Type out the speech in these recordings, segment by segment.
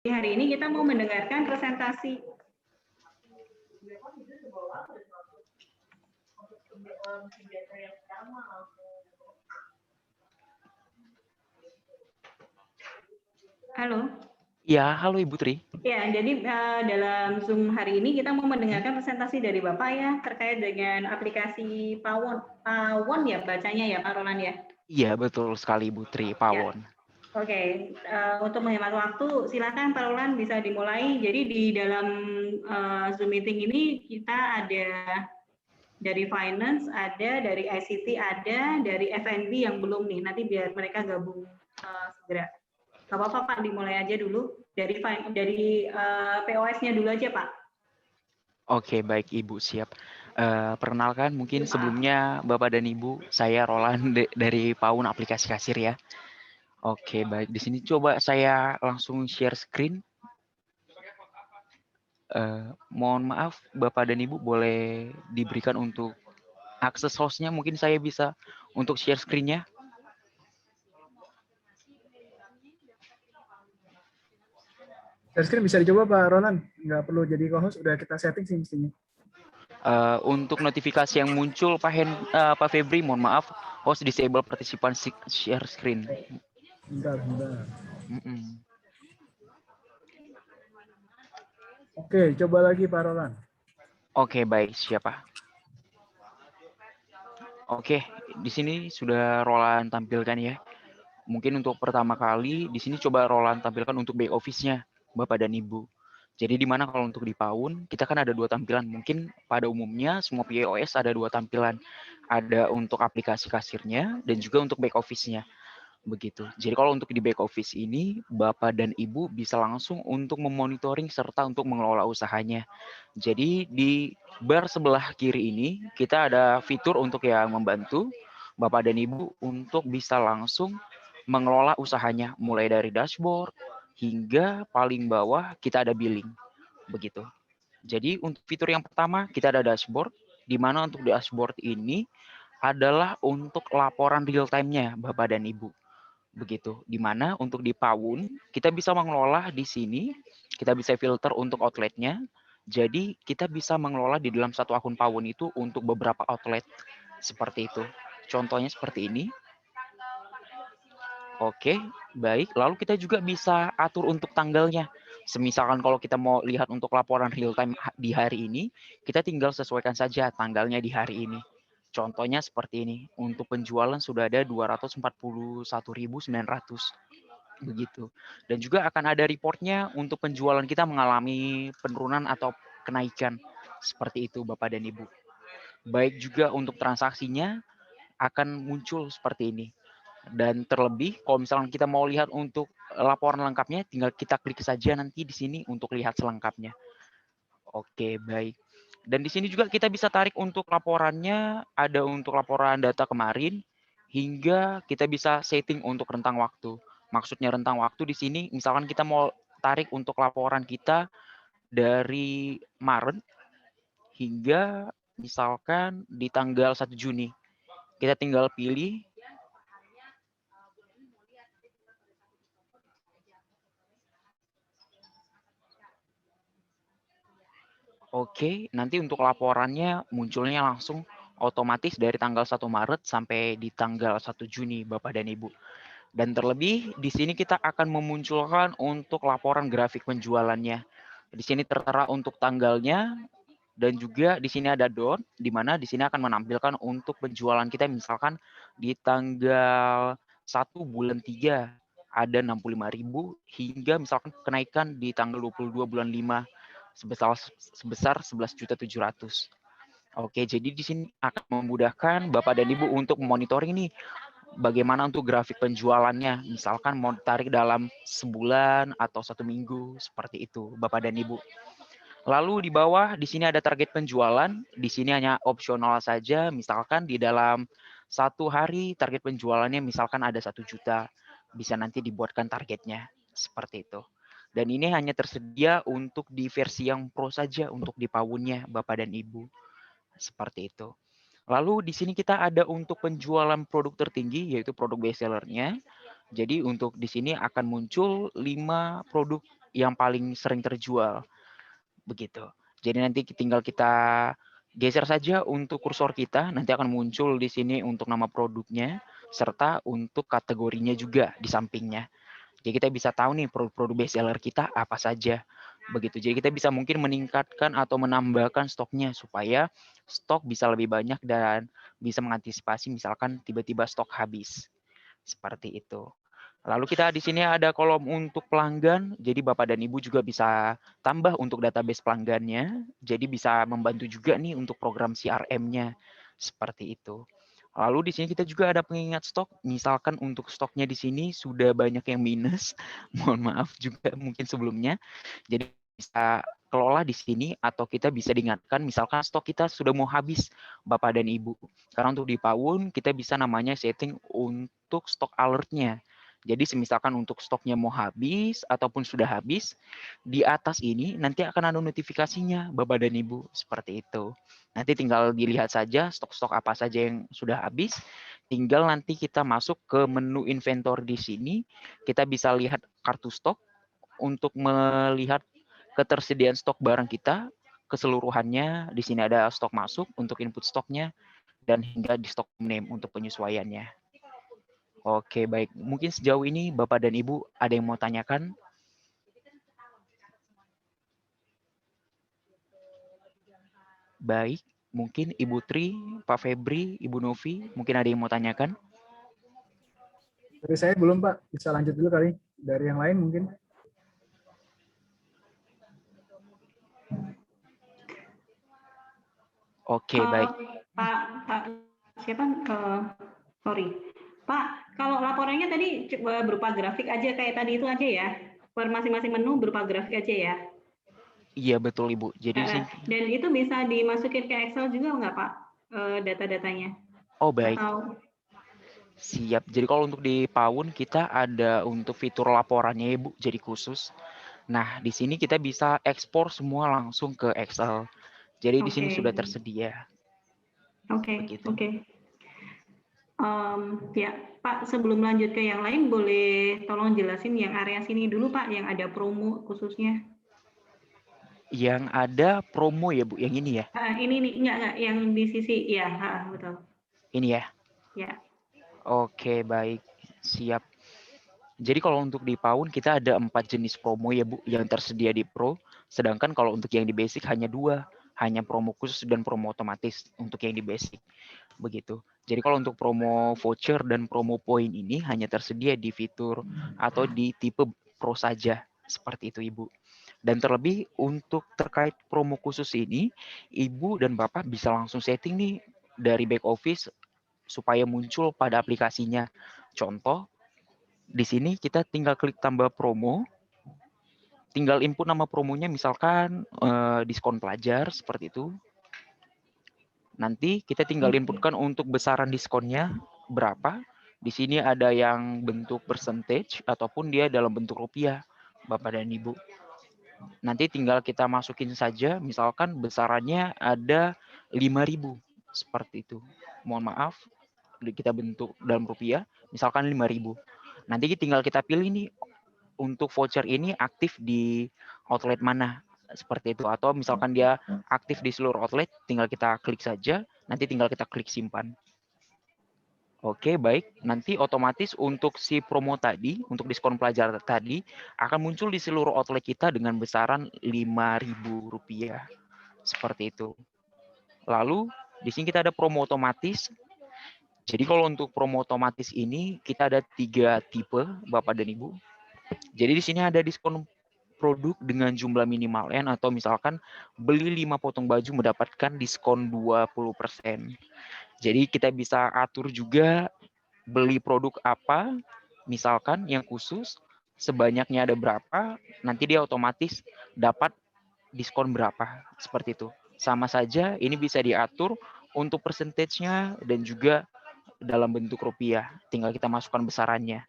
Hari ini kita mau mendengarkan presentasi. Halo. Ya, halo Ibu Tri. Ya, jadi dalam Zoom hari ini kita mau mendengarkan presentasi dari Bapak ya terkait dengan aplikasi Pawon. Pawon ya bacanya ya, Pak Roland ya? Iya, betul sekali Ibu Tri, Pawon. Ya. Oke, untuk menghemat waktu, silakan Pak Roland bisa dimulai. Jadi di dalam Zoom meeting ini kita ada dari finance, ada dari ICT, ada dari F&B yang belum nih. Nanti biar mereka gabung segera. Gak apa-apa Pak, dimulai aja dulu. Dari POS-nya dulu aja Pak. Oke, baik Ibu, siap. Perkenalkan, mungkin sebelumnya Bapak dan Ibu, saya Roland dari Pawon Aplikasi Kasir ya. Oke, baik. Di sini coba saya langsung share screen. Mohon maaf, Bapak dan Ibu boleh diberikan untuk akses hostnya. Mungkin saya bisa untuk share screen-nya. Share screen bisa dicoba Pak Roland, nggak perlu jadi co-host, udah kita setting sih mestinya. Untuk notifikasi yang muncul Pak Febri, mohon maaf, host disable participant share screen. Bentar. Mm-mm. Oke, coba lagi Pak Roland. Oke, baik, siapa? Oke, di sini sudah Roland tampilkan ya. Mungkin untuk pertama kali di sini coba Roland tampilkan untuk back office-nya, Bapak dan Ibu. Jadi di mana kalau untuk di Pawon, kita kan ada 2 tampilan. Mungkin pada umumnya semua POS ada 2 tampilan. Ada untuk aplikasi kasirnya dan juga untuk back office-nya. Begitu. Jadi kalau untuk di back office ini, Bapak dan Ibu bisa langsung untuk memonitoring serta untuk mengelola usahanya. Jadi di bar sebelah kiri ini, kita ada fitur untuk yang membantu Bapak dan Ibu untuk bisa langsung mengelola usahanya, mulai dari dashboard hingga paling bawah kita ada billing. Begitu. Jadi untuk fitur yang pertama, kita ada dashboard, di mana untuk dashboard ini adalah untuk laporan real time-nya Bapak dan Ibu. Begitu, di mana untuk di Pawon kita bisa mengelola di sini, kita bisa filter untuk outletnya. Jadi kita bisa mengelola di dalam satu akun Pawon itu untuk beberapa outlet seperti itu. Contohnya seperti ini. Oke, baik. Lalu kita juga bisa atur untuk tanggalnya. Semisalkan kalau kita mau lihat untuk laporan real time di hari ini, kita tinggal sesuaikan saja tanggalnya di hari ini. Contohnya seperti ini, untuk penjualan sudah ada 241.900 begitu. Dan juga akan ada reportnya untuk penjualan kita mengalami penurunan atau kenaikan. Seperti itu Bapak dan Ibu. Baik juga untuk transaksinya akan muncul seperti ini. Dan terlebih kalau misalkan kita mau lihat untuk laporan lengkapnya, tinggal kita klik saja nanti di sini untuk lihat selengkapnya. Oke, baik. Dan di sini juga kita bisa tarik untuk laporannya, ada untuk laporan data kemarin, hingga kita bisa setting untuk rentang waktu. Maksudnya rentang waktu di sini, misalkan kita mau tarik untuk laporan kita dari Maret hingga misalkan di tanggal 1 Juni. Kita tinggal pilih. Oke, nanti untuk laporannya munculnya langsung otomatis dari tanggal 1 Maret sampai di tanggal 1 Juni, Bapak dan Ibu. Dan terlebih di sini kita akan memunculkan untuk laporan grafik penjualannya. Di sini tertera untuk tanggalnya dan juga di sini ada dot, di mana di sini akan menampilkan untuk penjualan kita misalkan di tanggal 1 bulan 3 ada 65.000 hingga misalkan kenaikan di tanggal 22 bulan 5 sebesar 11.700.000. Oke, jadi di sini akan memudahkan Bapak dan Ibu untuk memonitoring nih bagaimana untuk grafik penjualannya. Misalkan mau tarik dalam sebulan atau 1 minggu seperti itu, Bapak dan Ibu. Lalu di bawah di sini ada target penjualan. Di sini hanya opsional saja. Misalkan di dalam 1 hari target penjualannya misalkan ada 1 juta. Bisa nanti dibuatkan targetnya seperti itu. Dan ini hanya tersedia untuk di versi yang pro saja untuk di Pawonnya Bapak dan Ibu. Seperti itu. Lalu di sini kita ada untuk penjualan produk tertinggi yaitu produk best sellernya. Jadi untuk di sini akan muncul 5 produk yang paling sering terjual. Begitu. Jadi nanti tinggal kita geser saja untuk kursor kita, nanti akan muncul di sini untuk nama produknya, serta untuk kategorinya juga di sampingnya. Jadi kita bisa tahu nih produk-produk best seller kita apa saja. Begitu. Jadi kita bisa mungkin meningkatkan atau menambahkan stoknya supaya stok bisa lebih banyak dan bisa mengantisipasi misalkan tiba-tiba stok habis. Seperti itu. Lalu kita di sini ada kolom untuk pelanggan, jadi Bapak dan Ibu juga bisa tambah untuk database pelanggannya, jadi bisa membantu juga nih untuk program CRM-nya, seperti itu. Lalu di sini kita juga ada pengingat stok, misalkan untuk stoknya di sini sudah banyak yang minus, mohon maaf juga mungkin sebelumnya, jadi bisa kelola di sini atau kita bisa diingatkan misalkan stok kita sudah mau habis Bapak dan Ibu. Karena untuk di Pawun kita bisa namanya setting untuk stok alert-nya. Jadi misalkan untuk stoknya mau habis ataupun sudah habis, di atas ini nanti akan ada notifikasinya Bapak dan Ibu, seperti itu. Nanti tinggal dilihat saja stok-stok apa saja yang sudah habis, tinggal nanti kita masuk ke menu inventory di sini, kita bisa lihat kartu stok untuk melihat ketersediaan stok barang kita keseluruhannya. Di sini ada stok masuk untuk input stoknya dan hingga di stok name untuk penyesuaiannya. Oke, baik. Mungkin sejauh ini Bapak dan Ibu ada yang mau tanyakan? Baik, mungkin Ibu Tri, Pak Febri, Ibu Novi, mungkin ada yang mau tanyakan? Dari saya belum Pak, bisa lanjut dulu kali. Dari yang lain mungkin. Oke, baik. Pak, siapa? Sorry, Pak. Kalau laporannya tadi berupa grafik aja kayak tadi itu aja ya. Per masing-masing menu berupa grafik aja ya. Iya betul Ibu. Jadi dan itu bisa dimasukin ke Excel juga nggak Pak? Data-datanya? Oh baik. Atau... Siap. Jadi kalau untuk di Pawun kita ada untuk fitur laporannya Ibu, jadi khusus. Nah, di sini kita bisa ekspor semua langsung ke Excel. Jadi di sini sudah tersedia. Oke. Ya, Pak, sebelum lanjut ke yang lain, boleh tolong jelasin yang area sini dulu, Pak, yang ada promo khususnya. Yang ada promo ya, Bu, yang ini ya? Ini nih, enggak, yang di sisi, ya, betul. Ini ya? Ya. Oke, baik. Siap. Jadi kalau untuk di Pawun kita ada 4 jenis promo ya, Bu, yang tersedia di Pro. Sedangkan kalau untuk yang di Basic hanya 2, hanya promo khusus dan promo otomatis untuk yang di Basic. Begitu. Jadi kalau untuk promo voucher dan promo poin ini hanya tersedia di fitur atau di tipe Pro saja. Seperti itu, Ibu. Dan terlebih untuk terkait promo khusus ini, Ibu dan Bapak bisa langsung setting nih dari back office supaya muncul pada aplikasinya. Contoh, di sini kita tinggal klik tambah promo, tinggal input nama promonya misalkan diskon pelajar seperti itu. Nanti kita tinggal inputkan untuk besaran diskonnya berapa. Di sini ada yang bentuk percentage ataupun dia dalam bentuk rupiah, Bapak dan Ibu. Nanti tinggal kita masukin saja, misalkan besarannya ada 5.000, seperti itu. Mohon maaf, kita bentuk dalam rupiah, misalkan 5.000. Nanti tinggal kita pilih nih, untuk voucher ini aktif di outlet mana, seperti itu. Atau misalkan dia aktif di seluruh outlet, tinggal kita klik saja, nanti tinggal kita klik simpan. Oke, baik. Nanti otomatis untuk si promo tadi, untuk diskon pelajar tadi, akan muncul di seluruh outlet kita dengan besaran Rp5.000. Seperti itu. Lalu, di sini kita ada promo otomatis. Jadi kalau untuk promo otomatis ini, kita ada 3 tipe, Bapak dan Ibu. Jadi di sini ada diskon produk dengan jumlah minimal N atau misalkan beli 5 potong baju mendapatkan diskon 20%. Jadi kita bisa atur juga beli produk apa, misalkan yang khusus, sebanyaknya ada berapa, nanti dia otomatis dapat diskon berapa, seperti itu. Sama saja ini bisa diatur untuk persentage-nya dan juga dalam bentuk rupiah, tinggal kita masukkan besarannya.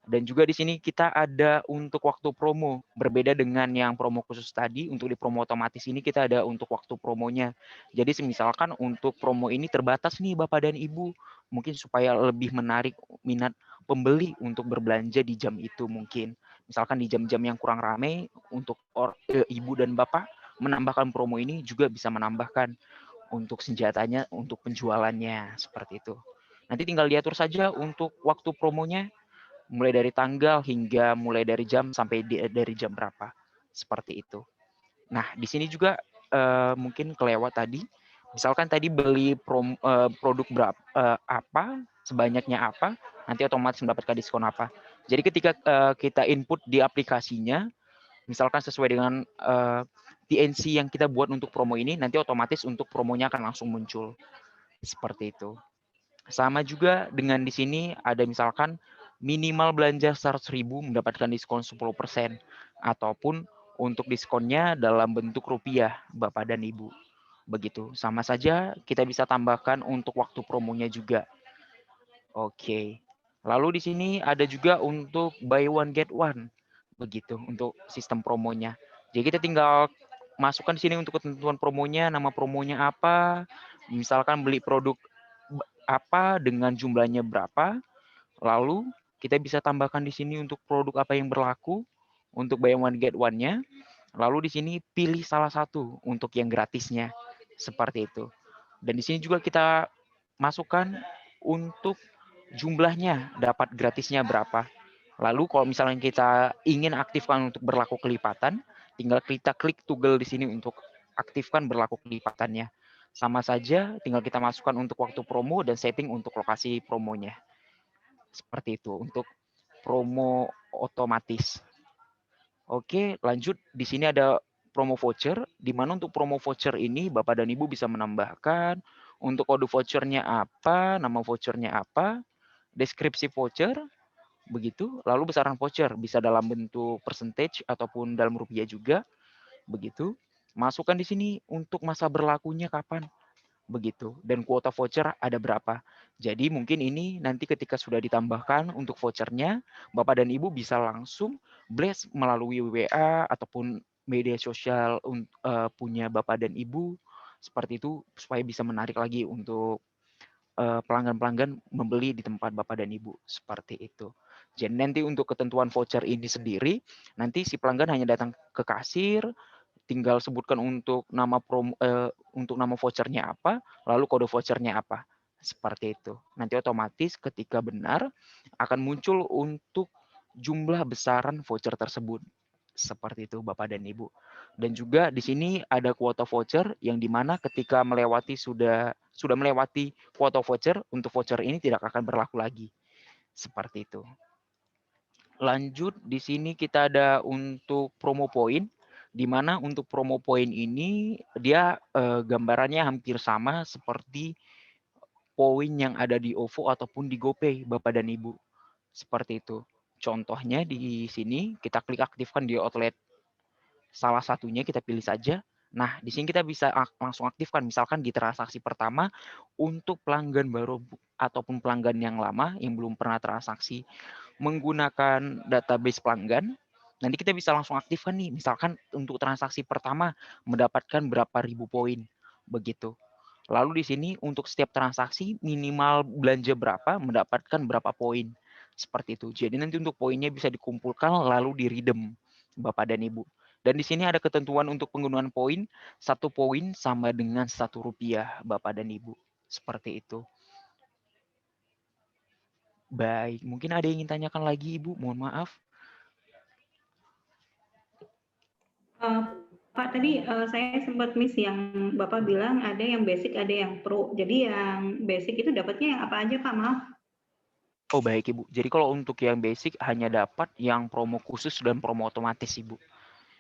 Dan juga di sini kita ada untuk waktu promo, berbeda dengan yang promo khusus tadi, untuk di promo otomatis ini kita ada untuk waktu promonya. Jadi misalkan untuk promo ini terbatas nih Bapak dan Ibu, mungkin supaya lebih menarik minat pembeli untuk berbelanja di jam itu mungkin. Misalkan di jam-jam yang kurang ramai untuk ibu dan bapak menambahkan promo ini juga bisa menambahkan untuk senjatanya, untuk penjualannya seperti itu. Nanti tinggal diatur saja untuk waktu promonya, mulai dari tanggal hingga mulai dari jam sampai dari jam berapa, seperti itu. Nah, di sini juga mungkin kelewat tadi, misalkan tadi beli produk berapa, apa, sebanyaknya apa, nanti otomatis mendapatkan diskon apa. Jadi ketika kita input di aplikasinya, misalkan sesuai dengan TNC yang kita buat untuk promo ini, nanti otomatis untuk promonya akan langsung muncul. Seperti itu. Sama juga dengan di sini ada misalkan minimal belanja 100.000 mendapatkan diskon 10%, ataupun untuk diskonnya dalam bentuk rupiah, Bapak dan Ibu. Begitu. Sama saja kita bisa tambahkan untuk waktu promonya juga. Oke. Lalu di sini ada juga untuk buy one get one. Begitu untuk sistem promonya. Jadi kita tinggal masukkan di sini untuk ketentuan promonya, nama promonya apa, misalkan beli produk apa dengan jumlahnya berapa, lalu kita bisa tambahkan di sini untuk produk apa yang berlaku untuk buy one get one-nya. Lalu di sini pilih salah satu untuk yang gratisnya, seperti itu. Dan di sini juga kita masukkan untuk jumlahnya, dapat gratisnya berapa. Lalu kalau misalnya kita ingin aktifkan untuk berlaku kelipatan, tinggal kita klik toggle di sini untuk aktifkan berlaku kelipatannya. Sama saja, tinggal kita masukkan untuk waktu promo dan setting untuk lokasi promonya. Seperti itu untuk promo otomatis. Oke, lanjut. Di sini ada promo voucher, di mana untuk promo voucher ini Bapak dan Ibu bisa menambahkan untuk kode vouchernya apa, nama vouchernya apa, deskripsi voucher, begitu. Lalu besaran voucher bisa dalam bentuk percentage ataupun dalam rupiah juga, begitu. Masukkan di sini untuk masa berlakunya kapan, begitu. Dan kuota voucher ada berapa. Jadi mungkin ini nanti ketika sudah ditambahkan untuk vouchernya, Bapak dan Ibu bisa langsung blast melalui WA ataupun media sosial punya Bapak dan Ibu, seperti itu supaya bisa menarik lagi untuk pelanggan-pelanggan membeli di tempat Bapak dan Ibu, seperti itu. Jadi nanti untuk ketentuan voucher ini sendiri, nanti si pelanggan hanya datang ke kasir, tinggal sebutkan untuk nama untuk nama vouchernya apa, lalu kode vouchernya apa, seperti itu. Nanti otomatis ketika benar akan muncul untuk jumlah besaran voucher tersebut. Seperti itu Bapak dan Ibu. Dan juga di sini ada kuota voucher yang dimana ketika sudah melewati kuota voucher, untuk voucher ini tidak akan berlaku lagi. Seperti itu. Lanjut di sini kita ada untuk promo point, di mana untuk promo point ini dia gambarannya hampir sama seperti poin yang ada di OVO ataupun di GoPay Bapak dan Ibu. Seperti itu. Contohnya di sini kita klik aktifkan di outlet. Salah satunya kita pilih saja. Nah, di sini kita bisa langsung aktifkan misalkan di transaksi pertama untuk pelanggan baru ataupun pelanggan yang lama yang belum pernah transaksi menggunakan database pelanggan. Nanti kita bisa langsung aktifkan nih, misalkan untuk transaksi pertama mendapatkan berapa ribu poin, begitu. Lalu di sini untuk setiap transaksi minimal belanja berapa mendapatkan berapa poin, seperti itu. Jadi nanti untuk poinnya bisa dikumpulkan lalu di-redeem Bapak dan Ibu. Dan di sini ada ketentuan untuk penggunaan poin, 1 poin sama dengan Rp1 Bapak dan Ibu. Seperti itu. Baik, mungkin ada yang ingin tanyakan lagi Ibu, mohon maaf. Pak, tadi saya sempat miss yang Bapak bilang ada yang basic, ada yang pro. Jadi yang basic itu dapatnya yang apa aja Pak, maaf? Oh baik Ibu, jadi kalau untuk yang basic hanya dapat yang promo khusus dan promo otomatis Ibu.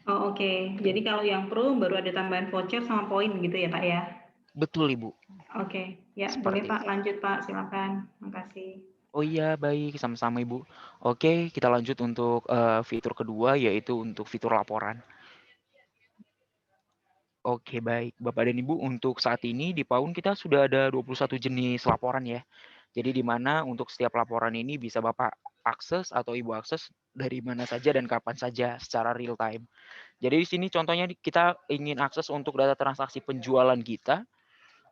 Oh oke, jadi kalau yang pro baru ada tambahan voucher sama poin gitu ya Pak ya? Betul Ibu. Oke, ya boleh Seperti Pak, itu. lanjut Pak, silakan. Makasih. Oh iya, baik, sama-sama Ibu. Oke, kita lanjut untuk fitur kedua, yaitu untuk fitur laporan. Oke, baik. Bapak dan Ibu, untuk saat ini di PAUN kita sudah ada 21 jenis laporan ya. Jadi di mana untuk setiap laporan ini bisa Bapak akses atau Ibu akses dari mana saja dan kapan saja secara real time. Jadi di sini contohnya kita ingin akses untuk data transaksi penjualan kita.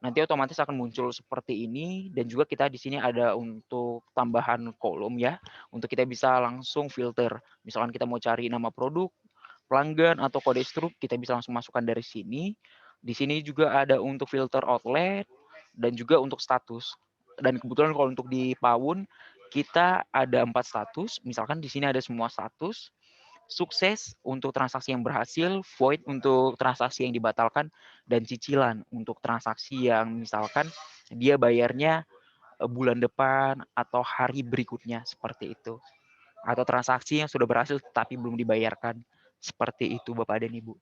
nanti otomatis akan muncul seperti ini, dan juga kita di sini ada untuk tambahan kolom ya, untuk kita bisa langsung filter. Misalkan kita mau cari nama produk, pelanggan, atau kode struk, kita bisa langsung masukkan dari sini. Di sini juga ada untuk filter outlet, dan juga untuk status. Dan kebetulan kalau untuk di Pawun, kita ada 4 status, misalkan di sini ada semua status, sukses untuk transaksi yang berhasil, void untuk transaksi yang dibatalkan, dan cicilan untuk transaksi yang misalkan dia bayarnya bulan depan atau hari berikutnya, seperti itu. Atau transaksi yang sudah berhasil tapi belum dibayarkan, seperti itu Bapak dan Ibu.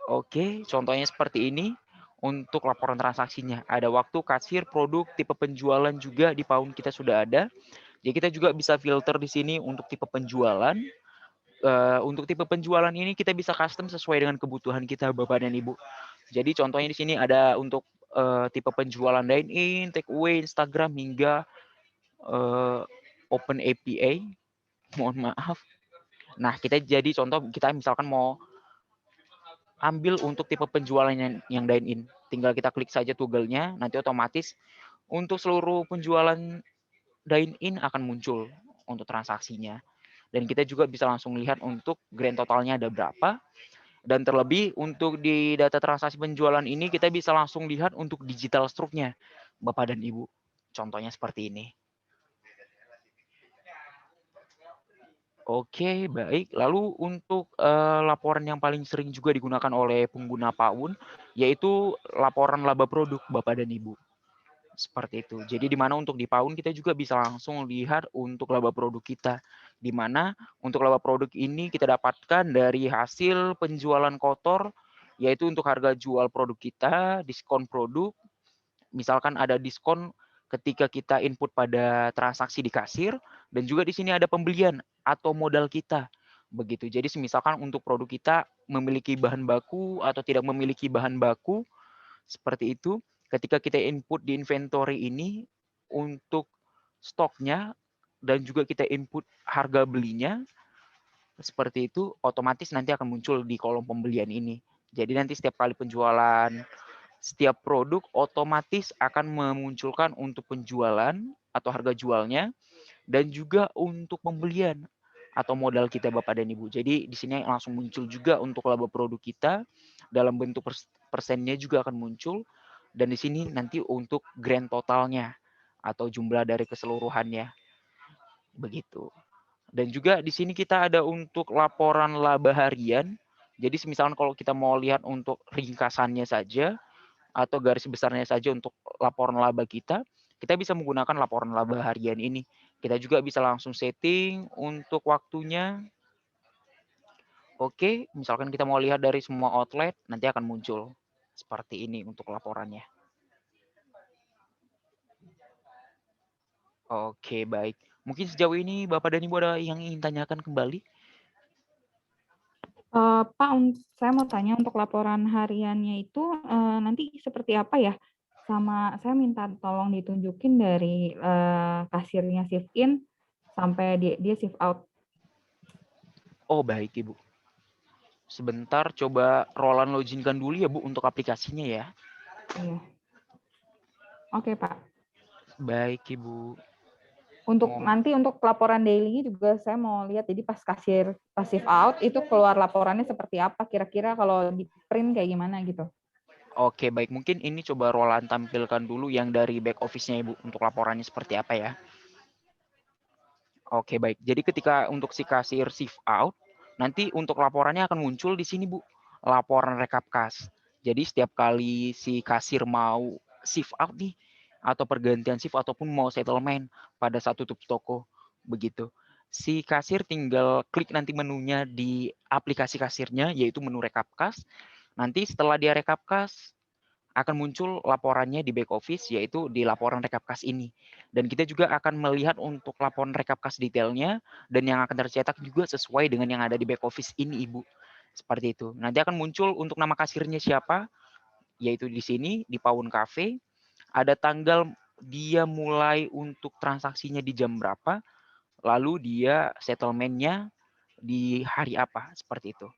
Oke, contohnya seperti ini. Untuk laporan transaksinya, ada waktu, kasir, produk, tipe penjualan juga di Pawun kita sudah ada. Jadi kita juga bisa filter di sini untuk tipe penjualan. Untuk tipe penjualan ini kita bisa custom sesuai dengan kebutuhan kita Bapak dan Ibu. Jadi contohnya di sini ada untuk tipe penjualan dine-in, take away, Instagram, hingga Open API. Mohon maaf. Nah, kita jadi contoh, kita misalkan mau ambil untuk tipe penjualan yang dine-in. Tinggal kita klik saja toggle-nya, nanti otomatis untuk seluruh penjualan dine-in akan muncul untuk transaksinya. Dan kita juga bisa langsung lihat untuk grand totalnya ada berapa. Dan terlebih untuk di data transaksi penjualan ini kita bisa langsung lihat untuk digital struknya, Bapak dan Ibu. Contohnya seperti ini. Oke, baik. Lalu untuk laporan yang paling sering juga digunakan oleh pengguna Pawun, yaitu laporan laba produk, Bapak dan Ibu. Seperti itu. Jadi di mana untuk di Pawun kita juga bisa langsung lihat untuk laba produk kita. Di mana untuk laba produk ini kita dapatkan dari hasil penjualan kotor, yaitu untuk harga jual produk kita, diskon produk. Misalkan ada diskon ketika kita input pada transaksi di kasir, dan juga di sini ada pembelian atau modal kita. Begitu. Jadi misalkan untuk produk kita memiliki bahan baku atau tidak memiliki bahan baku, seperti itu. Ketika kita input di inventory ini untuk stoknya, dan juga kita input harga belinya, seperti itu, otomatis nanti akan muncul di kolom pembelian ini. Jadi nanti setiap kali penjualan setiap produk otomatis akan memunculkan untuk penjualan atau harga jualnya, dan juga untuk pembelian atau modal kita Bapak dan Ibu. Jadi di sini langsung muncul juga untuk laba produk kita, dalam bentuk persennya juga akan muncul, dan di sini nanti untuk grand totalnya atau jumlah dari keseluruhannya. Begitu. Dan juga di sini kita ada untuk laporan laba harian. Jadi misalkan kalau kita mau lihat untuk ringkasannya saja atau garis besarnya saja untuk laporan laba kita bisa menggunakan laporan laba harian ini. Kita juga bisa langsung setting untuk waktunya. Oke, misalkan kita mau lihat dari semua outlet, nanti akan muncul seperti ini untuk laporannya. Oke, baik. Mungkin sejauh ini Bapak dan Ibu ada yang ingin tanyakan kembali? Pak, saya mau tanya untuk laporan hariannya itu nanti seperti apa ya? Sama saya minta tolong ditunjukin dari kasirnya shift in sampai dia shift out. Oh, baik Ibu. Sebentar, coba Roland loginkan dulu ya Bu untuk aplikasinya ya. Iya. Oke Pak. Baik Ibu. Untuk nanti untuk laporan daily juga saya mau lihat, jadi pas shift out itu keluar laporannya seperti apa, kira-kira kalau di print kayak gimana gitu. Oke, baik. Mungkin ini coba Roland tampilkan dulu yang dari back office-nya Ibu untuk laporannya seperti apa ya. Oke, baik. Jadi ketika untuk si kasir shift out, nanti untuk laporannya akan muncul di sini Bu, laporan rekap kas. Jadi setiap kali si kasir mau shift out nih, atau pergantian shift ataupun mau settlement pada satu tutup toko, begitu. Si kasir tinggal klik nanti menunya di aplikasi kasirnya, yaitu menu rekap kas. Nanti setelah dia rekap kas, akan muncul laporannya di back office, yaitu di laporan rekap kas ini. Dan kita juga akan melihat untuk laporan rekap kas detailnya, dan yang akan tercetak juga sesuai dengan yang ada di back office ini Ibu. Seperti itu. Nanti akan muncul untuk nama kasirnya siapa, yaitu di sini, di Pawun Cafe. Ada tanggal dia mulai untuk transaksinya di jam berapa, lalu dia settlement-nya di hari apa, seperti itu.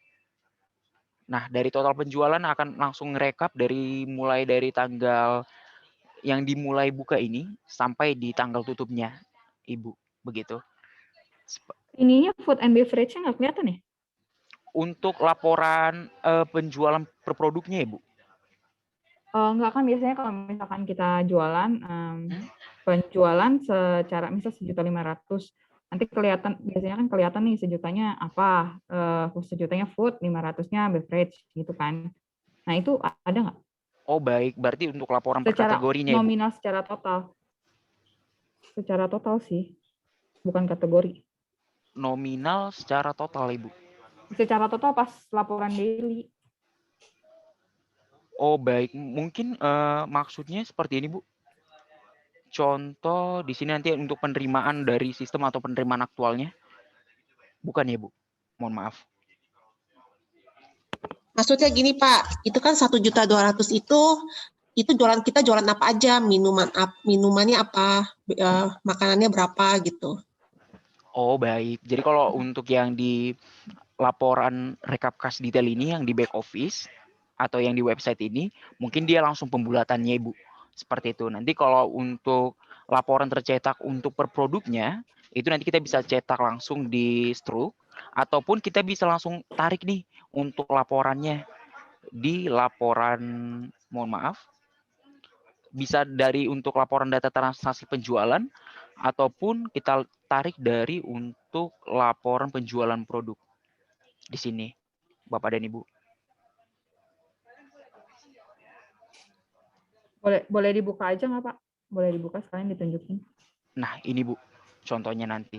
Nah, dari total penjualan akan langsung ngerekap mulai dari tanggal yang dimulai buka ini sampai di tanggal tutupnya, Ibu. Begitu. Ininya food and beverage-nya nggak kelihatan ya? Untuk laporan penjualan per produknya, Ibu. Nggak, kan biasanya kalau misalkan kita jualan, penjualan secara misal 1.500.000, nanti kelihatan, biasanya kan kelihatan nih sejutanya apa, sejutanya food, 500-nya beverage gitu kan. Nah itu ada nggak? Oh baik, berarti untuk laporan per Secara kategorinya, Ibu. nominal, secara total. Secara total sih, bukan kategori. Nominal secara total, Ibu. Secara total pas laporan daily. Oh baik, mungkin maksudnya seperti ini, Bu. Contoh di sini nanti untuk penerimaan dari sistem atau penerimaan aktualnya. Bukan ya, Bu? Mohon maaf. Maksudnya gini Pak, itu kan 1.200.000 itu kita jualan apa aja, minumannya apa, makanannya berapa gitu. Oh baik, jadi kalau untuk yang di laporan rekap kas detail ini yang di back office atau yang di website ini, mungkin dia langsung pembulatannya, Ibu. Seperti itu. Nanti kalau untuk laporan tercetak untuk per produknya, itu nanti kita bisa cetak langsung di Struk, ataupun kita bisa langsung tarik nih untuk laporannya di laporan, mohon maaf, bisa dari untuk laporan data transaksi penjualan, ataupun kita tarik dari untuk laporan penjualan produk. Di sini, Bapak dan Ibu. Boleh dibuka aja nggak Pak? Boleh dibuka sekalian ditunjukin. Nah, ini Bu, contohnya nanti.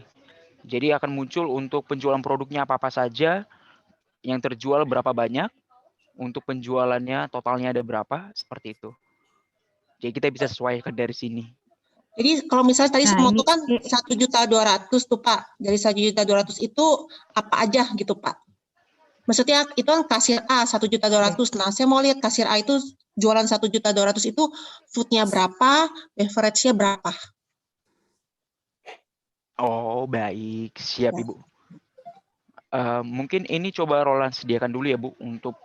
Jadi akan muncul untuk penjualan produknya apa-apa saja, yang terjual berapa banyak, untuk penjualannya totalnya ada berapa, seperti itu. Jadi kita bisa sesuaikan dari sini. Jadi kalau misalnya tadi Nah, semua ini itu kan 1.200.000 tuh Pak, dari 1.200.000 itu apa aja gitu Pak? Maksudnya itu kan kasir A 1.200.000. Nah, saya mau lihat kasir A itu jualan 1.200.000 itu foodnya berapa, beverage-nya berapa? Oh, baik. Siap, Ya. Ibu. Mungkin ini coba Roland sediakan dulu ya, Bu, untuk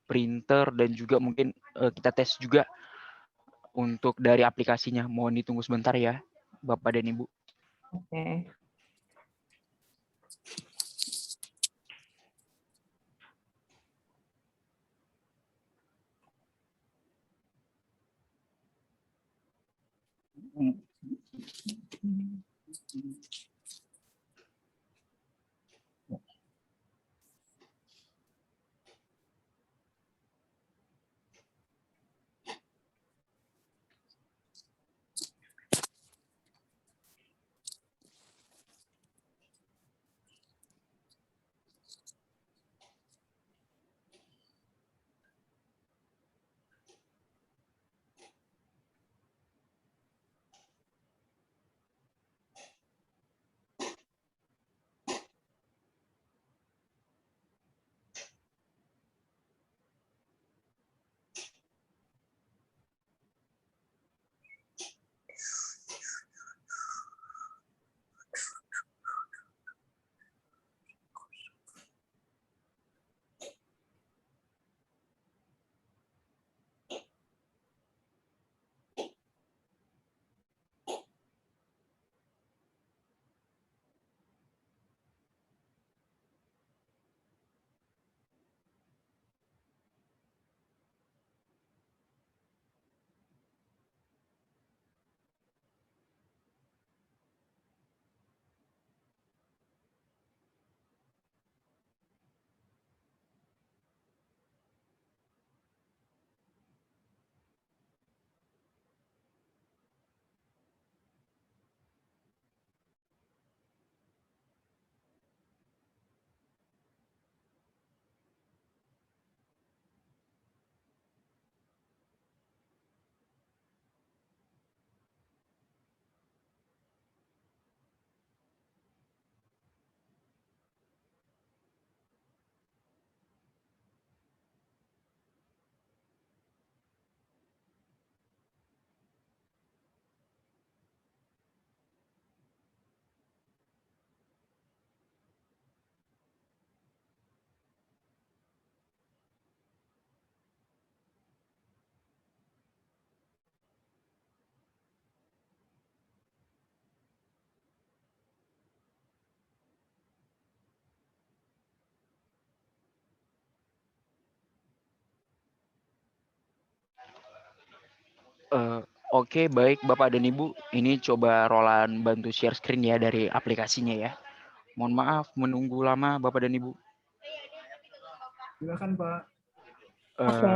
printer dan juga mungkin kita tes juga untuk dari aplikasinya. Mohon ditunggu sebentar ya, Bapak dan Ibu. Oke. Oke, baik Bapak dan Ibu. Ini coba Roland bantu share screen ya dari aplikasinya ya. Mohon maaf menunggu lama Bapak dan Ibu. Silakan Pak. Oke.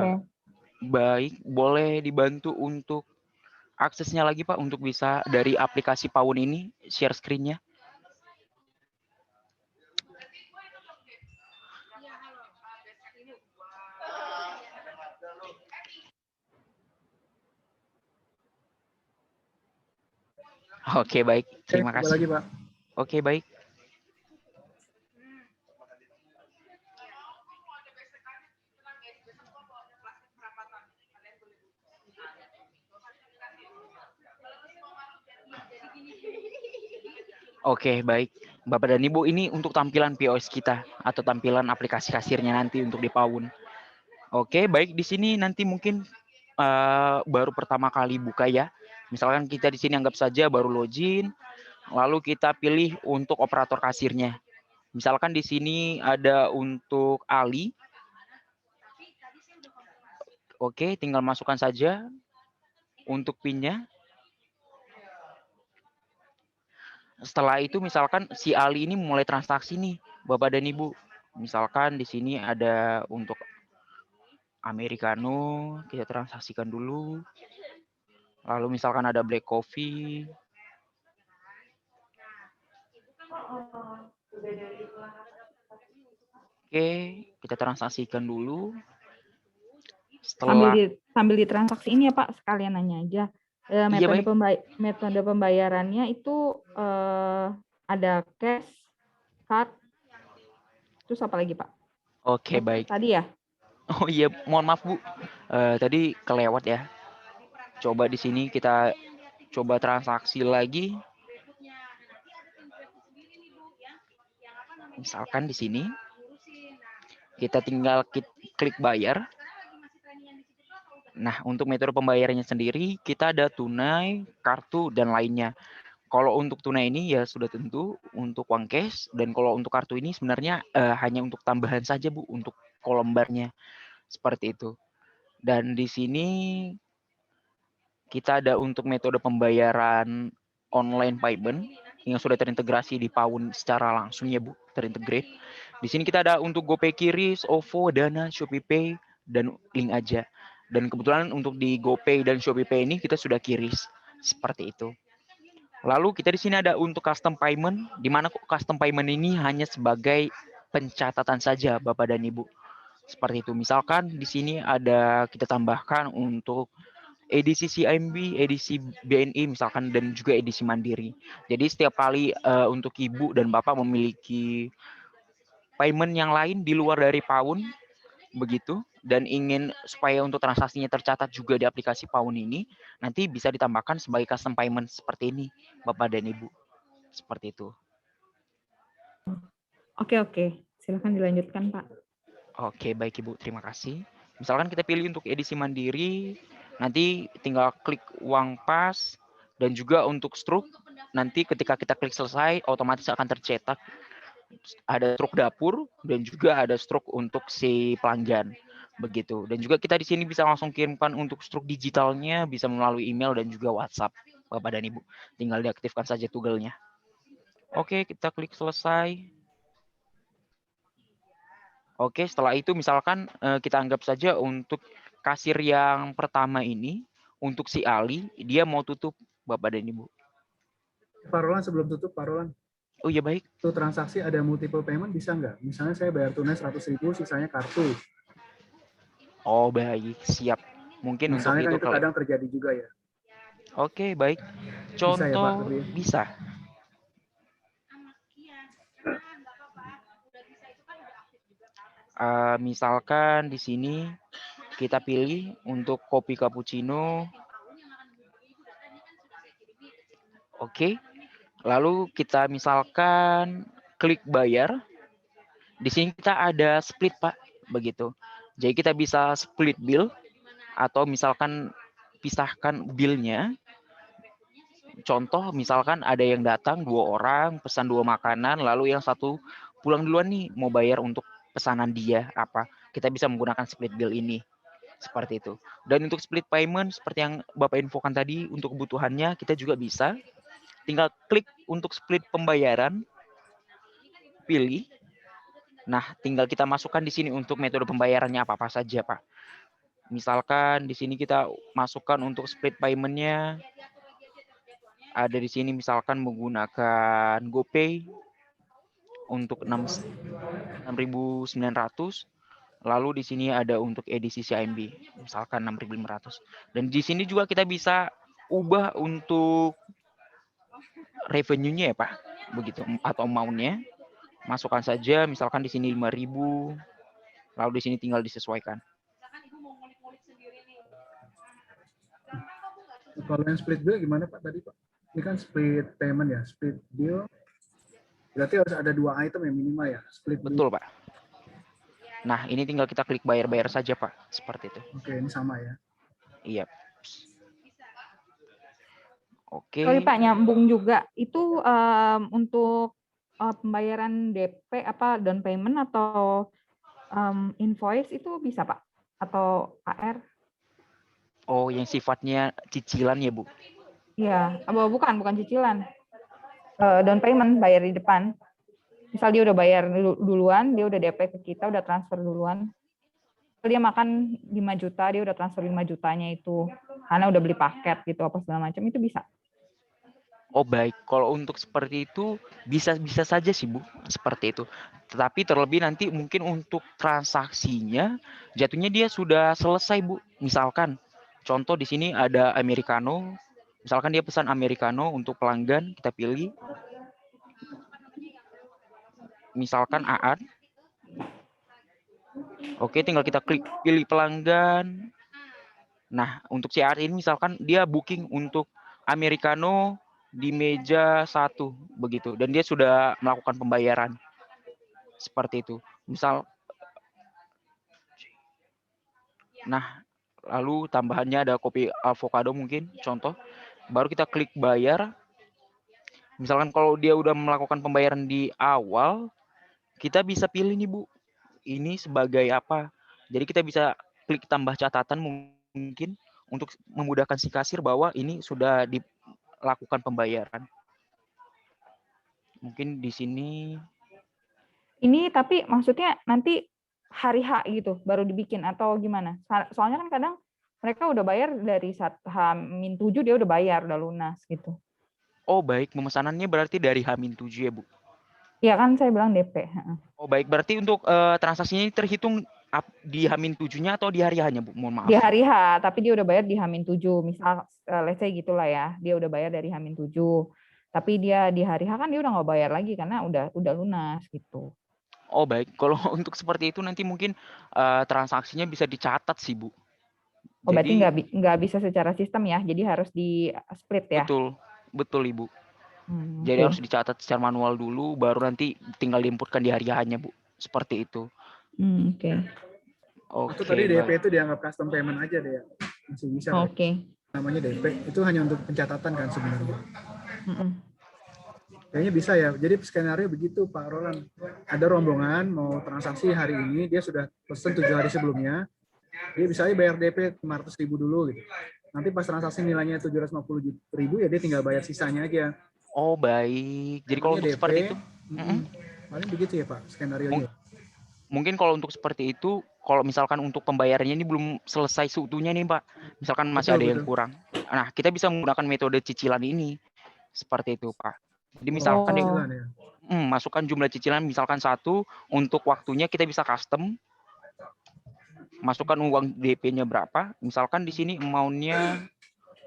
Baik, boleh dibantu untuk aksesnya lagi Pak untuk bisa dari aplikasi Pawun ini share screen-nya. Oke, baik. Terima Coba kasih. lagi Pak. Oke, baik. Oke, baik. Bapak dan Ibu, ini untuk tampilan POS kita atau tampilan aplikasi kasirnya nanti untuk di Pawun. Oke, baik. Di sini nanti mungkin baru pertama kali buka ya. Misalkan kita di sini anggap saja baru login, lalu kita pilih untuk operator kasirnya. Misalkan di sini ada untuk Ali. Oke, tinggal masukkan saja untuk PIN-nya. Setelah itu misalkan si Ali ini mulai transaksi nih, Bapak dan Ibu. Misalkan di sini ada untuk Americano, kita transaksikan dulu. Lalu misalkan ada black coffee. Oke, kita transaksikan dulu. Setelah Sambil ditransaksiin ya Pak, sekalian nanya aja. Iya, baik. Metode pembayarannya itu ada cash, card, terus apa lagi Pak? Oke, baik. Tadi ya? Oh iya, mohon maaf Bu. Tadi kelewat ya. Coba di sini kita coba transaksi lagi. Misalkan di sini kita tinggal klik bayar. Nah, untuk metode pembayarannya sendiri kita ada tunai, kartu, dan lainnya. Kalau untuk tunai ini ya sudah tentu untuk uang cash, dan kalau untuk kartu ini sebenarnya hanya untuk tambahan saja Bu, untuk kolom barnya. Seperti itu. Dan di sini kita ada untuk metode pembayaran online payment yang sudah terintegrasi di Pawun secara langsung ya Bu, terintegrate. Di sini kita ada untuk GoPay Kiris, OVO, Dana, ShopeePay, dan link aja. Dan kebetulan untuk di GoPay dan ShopeePay ini kita sudah kiris seperti itu. Lalu kita di sini ada untuk custom payment, di mana custom payment ini hanya sebagai pencatatan saja Bapak dan Ibu. Seperti itu. Misalkan di sini ada kita tambahkan untuk edisi CIMB, edisi BNI misalkan, dan juga edisi Mandiri. Jadi setiap kali untuk Ibu dan Bapak memiliki payment yang lain di luar dari Pawun, begitu, dan ingin supaya untuk transaksinya tercatat juga di aplikasi Pawun ini, nanti bisa ditambahkan sebagai custom payment seperti ini, Bapak dan Ibu. Seperti itu. Oke. Silakan dilanjutkan Pak. Oke, baik Ibu, terima kasih. Misalkan kita pilih untuk edisi Mandiri, nanti tinggal klik uang pas, dan juga untuk struk, nanti ketika kita klik selesai, otomatis akan tercetak. Ada struk dapur, dan juga ada struk untuk si pelanggan. Begitu. Dan juga kita di sini bisa langsung kirimkan untuk struk digitalnya, bisa melalui email dan juga WhatsApp, Bapak dan Ibu. Tinggal diaktifkan saja toggle-nya. Oke, kita klik selesai. Oke, setelah itu misalkan kita anggap saja untuk kasir yang pertama ini, untuk si Ali, dia mau tutup, Bapak dan Ibu. Pak Roland, sebelum tutup Pak Roland. Oh iya, baik. Untuk transaksi ada multiple payment bisa nggak? Misalnya saya bayar tunai 100.000, sisanya kartu. Oh baik, siap. Mungkin Misalnya untuk kan itu kadang terjadi juga ya. Oke, baik. Contoh bisa. Misalkan di sini kita pilih untuk kopi cappuccino. Oke. Lalu kita misalkan klik bayar. Di sini kita ada split, Pak, begitu. Jadi kita bisa split bill atau misalkan pisahkan bill-nya. Contoh misalkan ada yang datang 2 orang, pesan 2 makanan, lalu yang satu pulang duluan nih mau bayar untuk pesanan dia apa. Kita bisa menggunakan split bill ini. Seperti itu. Dan untuk split payment seperti yang Bapak infokan tadi, untuk kebutuhannya kita juga bisa. Tinggal klik untuk split pembayaran, pilih. Nah, tinggal kita masukkan di sini untuk metode pembayarannya apa-apa saja, Pak. Misalkan di sini kita masukkan untuk split payment-nya. Ada di sini misalkan menggunakan GoPay untuk 6.900. Lalu di sini ada untuk edisi CIMB, misalkan 6.500. Dan di sini juga kita bisa ubah untuk revenue-nya ya, Pak. Begitu, atau amount-nya. Masukkan saja, misalkan di sini 5.000. Lalu di sini tinggal disesuaikan. Kalau yang split bill gimana Pak tadi Pak? Ini kan split payment ya, split bill. Berarti harus ada 2 item yang minimal ya, split bill. Betul, Pak. Nah, ini tinggal kita klik bayar-bayar saja, Pak. Seperti itu. Oke, ini sama ya. Iya. Oke. Sorry Pak, nyambung juga. Itu untuk pembayaran DP apa down payment atau invoice itu bisa Pak? Atau AR? Oh, yang sifatnya cicilan ya, Bu? Iya, bukan cicilan. Down payment, bayar di depan. Misal dia udah bayar duluan, dia udah DP ke kita, udah transfer duluan. Dia makan 5 juta, dia udah transfer 5 jutanya itu. Karena udah beli paket gitu, apa segala macam, itu bisa. Oh baik, kalau untuk seperti itu bisa saja sih Bu, seperti itu. Tetapi terlebih nanti mungkin untuk transaksinya jatuhnya dia sudah selesai Bu. Misalkan contoh di sini ada americano, misalkan dia pesan americano untuk pelanggan, kita pilih. Misalkan Aan. Oke, tinggal kita klik pilih pelanggan. Nah, untuk si Aan ini misalkan dia booking untuk americano di meja 1 begitu, dan dia sudah melakukan pembayaran seperti itu. Misal, nah lalu tambahannya ada kopi avocado mungkin contoh, baru kita klik bayar. Misalkan kalau dia udah melakukan pembayaran di awal, kita bisa pilih nih Bu, ini sebagai apa. Jadi kita bisa klik tambah catatan mungkin untuk memudahkan si kasir bahwa ini sudah dilakukan pembayaran. Mungkin di sini. Ini tapi maksudnya nanti hari H gitu baru dibikin atau gimana? Soalnya kan kadang mereka udah bayar dari H-7 dia udah bayar, udah lunas gitu. Oh baik, pemesanannya berarti dari H-7 ya Bu? Iya kan saya bilang DP. Oh baik, berarti untuk transaksinya ini terhitung di H-7-nya atau di hari H-nya Bu? Mohon maaf. Di hari H, tapi dia udah bayar di H-7. Misal, let's say gitulah ya, dia udah bayar dari H-7. Tapi dia di hari H kan dia udah nggak bayar lagi karena udah lunas gitu. Oh baik, kalau untuk seperti itu nanti mungkin transaksinya bisa dicatat sih Bu. Oh jadi, berarti nggak bisa secara sistem ya, jadi harus di split ya? Betul Ibu. Jadi harus dicatat secara manual dulu, baru nanti tinggal diinputkan di hari H-nya Bu. Seperti itu. Oke. Itu tadi DP itu dianggap custom payment aja deh ya. Masih bisa. Oke. Namanya DP, itu hanya untuk pencatatan kan sebenarnya. Kayaknya bisa ya. Jadi skenario begitu Pak Roland. Ada rombongan mau transaksi hari ini, dia sudah pesen 7 hari sebelumnya. Dia bisa aja bayar DP 500.000 dulu gitu. Nanti pas transaksi nilainya 750.000 ya dia tinggal bayar sisanya aja. Oh baik. Jadi kalau untuk DP, seperti itu, paling begitu ya Pak skenario-nya. Mungkin kalau untuk seperti itu, kalau misalkan untuk pembayarannya ini belum selesai seutuhnya nih Pak, misalkan masih ada yang kurang. Nah kita bisa menggunakan metode cicilan ini, seperti itu Pak. Jadi misalkan masukkan jumlah cicilan misalkan 1, untuk waktunya kita bisa custom. Masukkan uang DP-nya berapa, misalkan di sini amount-nya,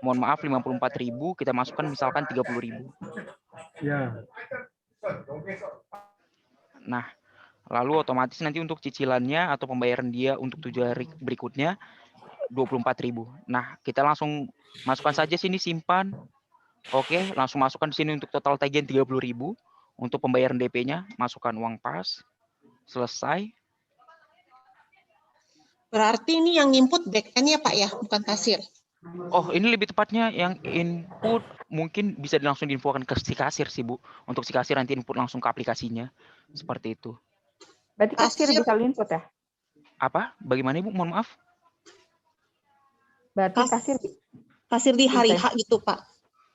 mohon maaf 54.000, kita masukkan misalkan 30.000. Ya. Nah, lalu otomatis nanti untuk cicilannya atau pembayaran dia untuk 7 hari berikutnya 24.000. Nah, kita langsung masukkan saja sini simpan. Oke, langsung masukkan di sini untuk total tagihan 30.000 untuk pembayaran DP-nya, masukkan uang pas. Selesai. Berarti ini yang input back-end ya Pak ya, bukan kasir. Oh, ini lebih tepatnya yang input mungkin bisa langsung diinfokan ke si kasir sih Bu. Untuk si kasir nanti input langsung ke aplikasinya. Seperti itu. Berarti kasir bisa input ya? Apa? Bagaimana Ibu? Mohon maaf. Berarti Kas- kasir Kasir di hari bisa. H gitu, Pak.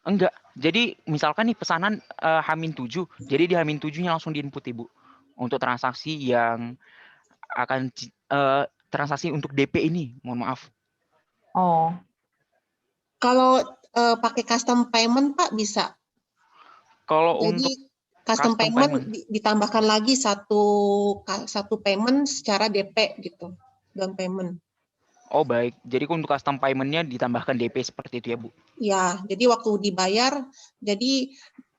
Enggak. Jadi misalkan nih pesanan H-7, jadi di H-7-nya langsung diinput Ibu untuk transaksi yang akan transaksi untuk DP ini, mohon maaf. Oh, Kalau pakai custom payment, Pak, bisa. Kalau untuk Jadi custom payment ditambahkan lagi satu payment secara DP gitu, down payment. oh baik, jadi untuk custom payment-nya ditambahkan DP seperti itu ya Bu? Ya, jadi waktu dibayar, jadi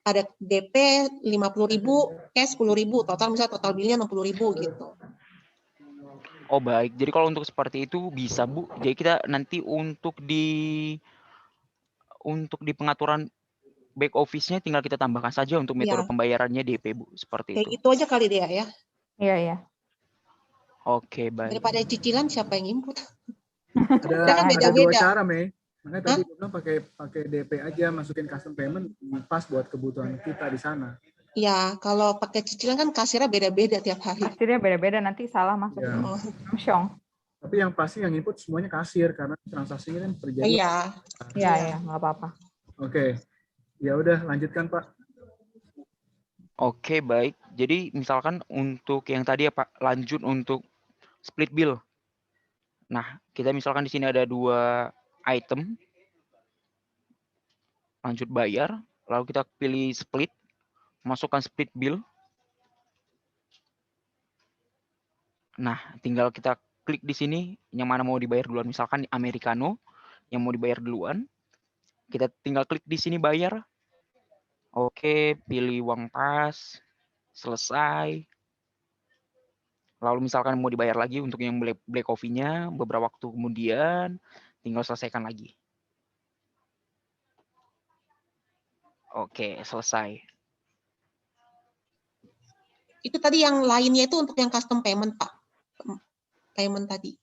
ada DP 50.000, cash 10.000, total bill-nya 60.000 gitu. Oh baik, jadi kalau untuk seperti itu bisa Bu. Jadi kita nanti untuk di pengaturan back office-nya tinggal kita tambahkan saja untuk metode Ya, pembayarannya DP Bu, seperti kayak itu. gitu aja kali dia ya. iya iya. Oke baik. Daripada cicilan siapa yang input? Ada beda-beda. dua cara, Mei. Makanya tadi gue bilang pakai DP aja, masukin custom payment, pas buat kebutuhan kita di sana. Ya, kalau pakai cicilan kan kasirnya beda-beda tiap hari. Kasirnya beda-beda, nanti salah masuk. Ya. Syong. Tapi yang pasti yang input semuanya kasir karena transaksinya kan terjadi. Iya. Iya iya, nggak apa-apa. Oke. Ya udah, lanjutkan Pak. Oke baik. Jadi misalkan untuk yang tadi ya Pak, lanjut untuk split bill. Nah, kita misalkan di sini ada 2 item. Lanjut bayar, lalu kita pilih split, masukkan split bill. Nah, tinggal kita klik di sini yang mana mau dibayar duluan. Misalkan Americano yang mau dibayar duluan. Kita tinggal klik di sini bayar. Oke, pilih uang pas. Selesai. Lalu misalkan mau dibayar lagi untuk yang black coffee-nya, beberapa waktu kemudian tinggal selesaikan lagi. Oke, selesai. Itu tadi yang lainnya itu untuk yang custom payment, Pak. Payment tadi.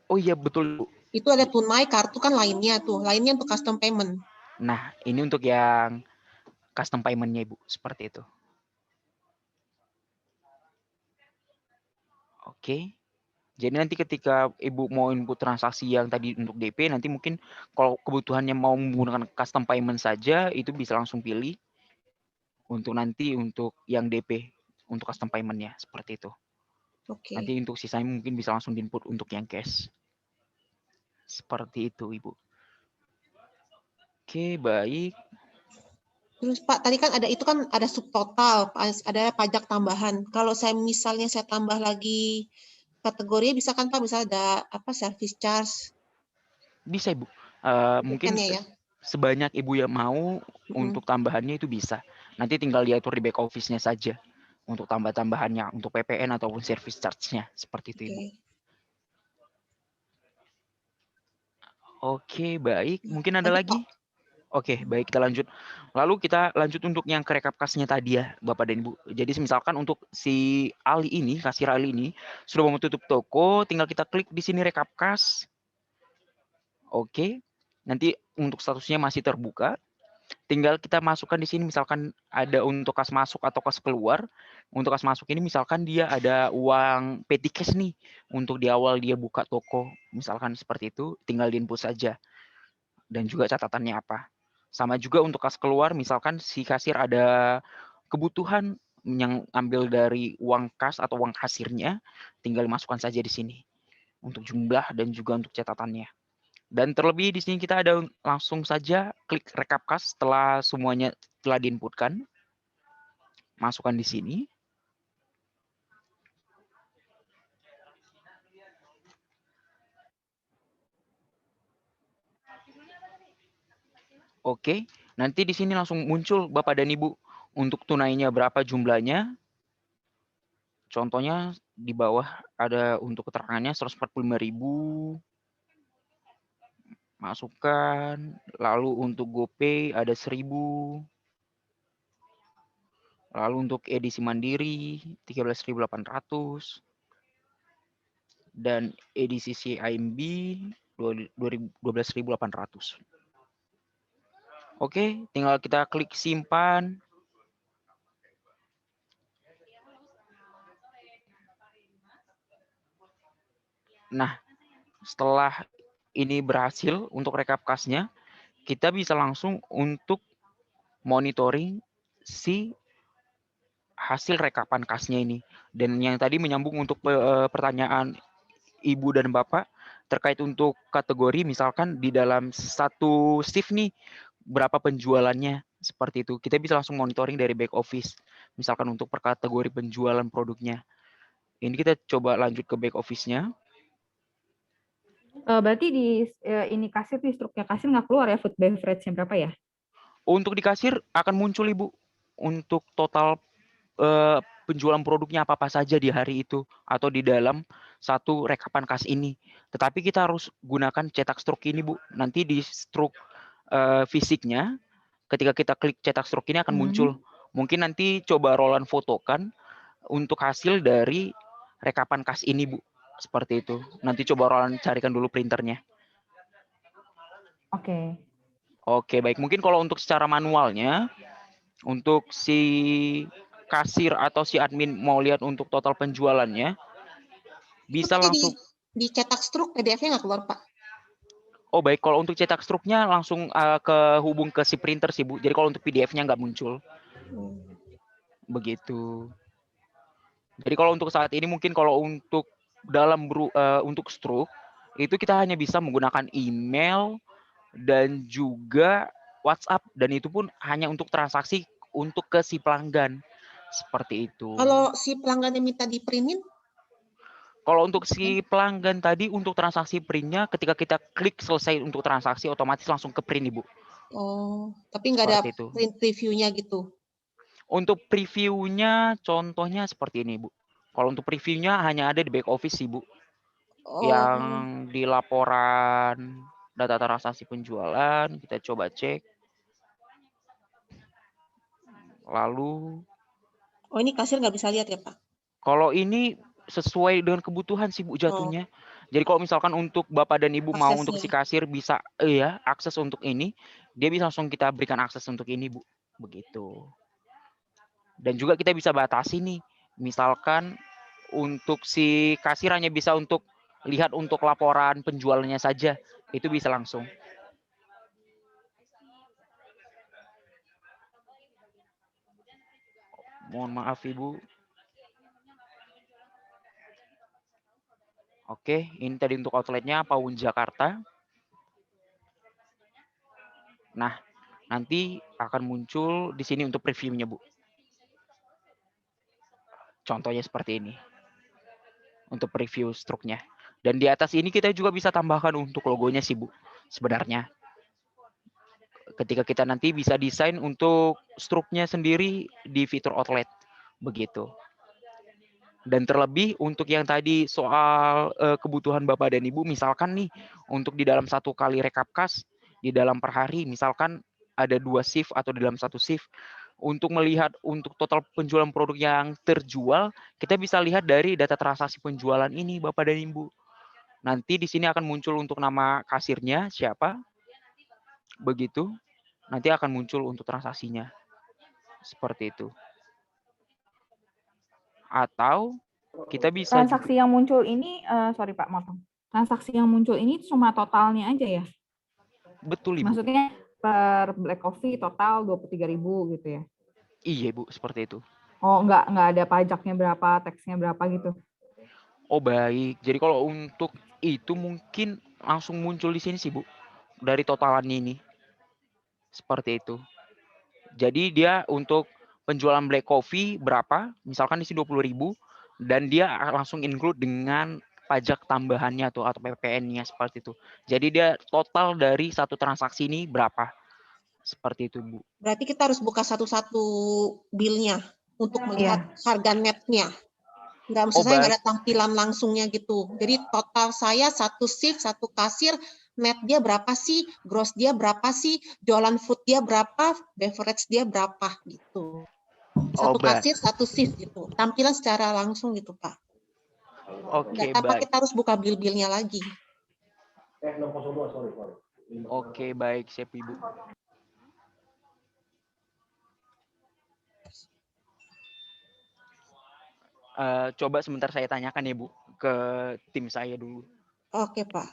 Oh iya, betul Bu. Itu ada tunai, kartu kan lainnya tuh. Lainnya untuk custom payment. Nah, ini untuk yang custom payment-nya Ibu, seperti itu. Oke. Jadi nanti ketika Ibu mau input transaksi yang tadi untuk DP, nanti mungkin kalau kebutuhannya mau menggunakan custom payment saja, itu bisa langsung pilih untuk nanti untuk yang DP, untuk custom payment-nya, seperti itu. Oke. Nanti untuk sisanya mungkin bisa langsung diinput untuk yang cash. Seperti itu, Ibu. Oke, baik. Terus Pak, tadi kan ada subtotal, ada pajak tambahan. Kalau misalnya saya tambah lagi kategori, bisa kan Pak, bisa ada service charge. Bisa, Ibu. Mungkin Ya. sebanyak Ibu yang mau untuk tambahannya itu bisa. Nanti tinggal diatur di back office-nya saja untuk tambahannya, untuk PPN ataupun service charge-nya. Seperti itu, Ibu. Oke, baik. Mungkin ada lagi? Oke, baik, kita lanjut. Lalu kita lanjut untuk yang ke rekap kasnya tadi ya, Bapak dan Ibu. Jadi misalkan untuk si Ali ini, kasir Ali ini, sudah mau tutup toko, tinggal kita klik di sini rekap kas. Oke, nanti untuk statusnya masih terbuka. Tinggal kita masukkan di sini misalkan ada untuk kas masuk atau kas keluar. Untuk kas masuk ini misalkan dia ada uang petty cash nih untuk di awal dia buka toko. Misalkan seperti itu, tinggal diinput saja. Dan juga catatannya apa. Sama juga untuk kas keluar, misalkan si kasir ada kebutuhan yang ambil dari uang kas atau uang kasirnya, tinggal masukkan saja di sini. Untuk jumlah dan juga untuk catatannya. Dan terlebih di sini kita ada langsung saja klik rekap kas setelah semuanya telah diinputkan. Masukkan di sini. Oke, nanti di sini langsung muncul Bapak dan Ibu untuk tunainya berapa jumlahnya. Contohnya di bawah ada untuk keterangannya 145.000. Masukkan, lalu untuk GoPay ada 1.000. Lalu untuk edisi mandiri 13.800. Dan edisi CIMB 12.800. Oke, tinggal kita klik simpan. Nah, setelah ini berhasil untuk rekap kasnya, kita bisa langsung untuk monitoring si hasil rekapan kasnya ini. Dan yang tadi menyambung untuk pertanyaan Ibu dan Bapak terkait untuk kategori, misalkan di dalam satu shift nih berapa penjualannya, seperti itu. Kita bisa langsung monitoring dari back office. Misalkan untuk per kategori penjualan produknya. Ini kita coba lanjut ke back office-nya. Berarti di ini kasir, di struknya kasir nggak keluar ya food beverage-nya berapa ya? Untuk di kasir akan muncul Ibu untuk total penjualan produknya apa-apa saja di hari itu atau di dalam satu rekapan kas ini. Tetapi kita harus gunakan cetak struk ini Bu. Nanti di struk fisiknya ketika kita klik cetak struk ini akan muncul. Mungkin nanti coba Roland fotokan untuk hasil dari rekapan kas ini Bu. Seperti itu. Nanti coba Roland carikan dulu printernya. Oke. Oke, baik. Mungkin kalau untuk secara manualnya, untuk si kasir atau si admin mau lihat untuk total penjualannya, bisa Tadi langsung. dicetak struk PDF-nya nggak keluar, Pak? Oh baik, kalau untuk cetak struknya langsung hubung ke si printer sih Bu. Jadi kalau untuk PDF-nya nggak muncul. Begitu. Jadi kalau untuk saat ini mungkin kalau untuk dalam untuk struk, itu kita hanya bisa menggunakan email dan juga WhatsApp, dan itu pun hanya untuk transaksi untuk ke si pelanggan. Seperti itu. Kalau si pelanggan yang minta di-printin? Kalau untuk si pelanggan tadi untuk transaksi printnya, ketika kita klik selesai untuk transaksi, otomatis langsung ke print Ibu. Oh, tapi nggak ada Seperti itu. print previewnya gitu. Untuk previewnya contohnya seperti ini Bu. Kalau untuk previewnya hanya ada di back office sih Bu. Yang di laporan data transaksi penjualan, kita coba cek. Lalu. Oh, ini kasir nggak bisa lihat ya Pak? Kalau ini sesuai dengan kebutuhan sih Bu jatuhnya. Jadi kalau misalkan untuk Bapak dan Ibu mau untuk si kasir bisa akses untuk ini, dia bisa langsung kita berikan akses untuk ini Bu. Begitu. Dan juga kita bisa batasi nih. Misalkan untuk si kasir hanya bisa untuk lihat untuk laporan penjualannya saja. Itu bisa langsung. Mohon maaf Ibu. Oke, ini tadi untuk outletnya Paun Jakarta. Nah, nanti akan muncul di sini untuk previewnya Bu. Contohnya seperti ini. Untuk preview struknya. Dan di atas ini kita juga bisa tambahkan untuk logonya sih Bu. Sebenarnya. Ketika kita nanti bisa desain untuk struknya sendiri di fitur outlet. Begitu. Dan terlebih untuk yang tadi soal kebutuhan Bapak dan Ibu, misalkan nih untuk di dalam satu kali rekap kas, di dalam per hari, misalkan ada 2 shift atau di dalam satu shift, untuk melihat untuk total penjualan produk yang terjual, kita bisa lihat dari data transaksi penjualan ini Bapak dan Ibu. Nanti di sini akan muncul untuk nama kasirnya siapa, begitu, nanti akan muncul untuk transaksinya. Seperti itu. Atau kita bisa transaksi yang muncul ini, sorry Pak, motong. Transaksi yang muncul ini cuma totalnya aja ya? Betul Ibu. Maksudnya per black coffee total 23.000 gitu ya? Iya Bu, seperti itu. Oh, nggak ada pajaknya berapa, teksnya berapa gitu? Oh baik, jadi kalau untuk itu mungkin langsung muncul di sini sih Bu, dari totalan ini. Seperti itu. Jadi dia untuk penjualan black coffee berapa, misalkan di sini 20.000, dan dia langsung include dengan pajak tambahannya atau PPN-nya seperti itu. Jadi dia total dari satu transaksi ini berapa. Seperti itu Bu. Berarti kita harus buka satu-satu bill-nya untuk melihat harga net-nya. Nggak, maksud saya nggak ada tampilan langsungnya gitu. Jadi total saya satu shift, satu kasir, net dia berapa sih, gross dia berapa sih, jualan food dia berapa, beverage dia berapa gitu. Satu kasir, satu shift gitu. Tampilan secara langsung gitu Pak. Oke, baik. Kita harus buka bill-billnya lagi. Oke, baik, siap Ibu. Coba sebentar saya tanyakan ya Bu ke tim saya dulu. Oke Pak.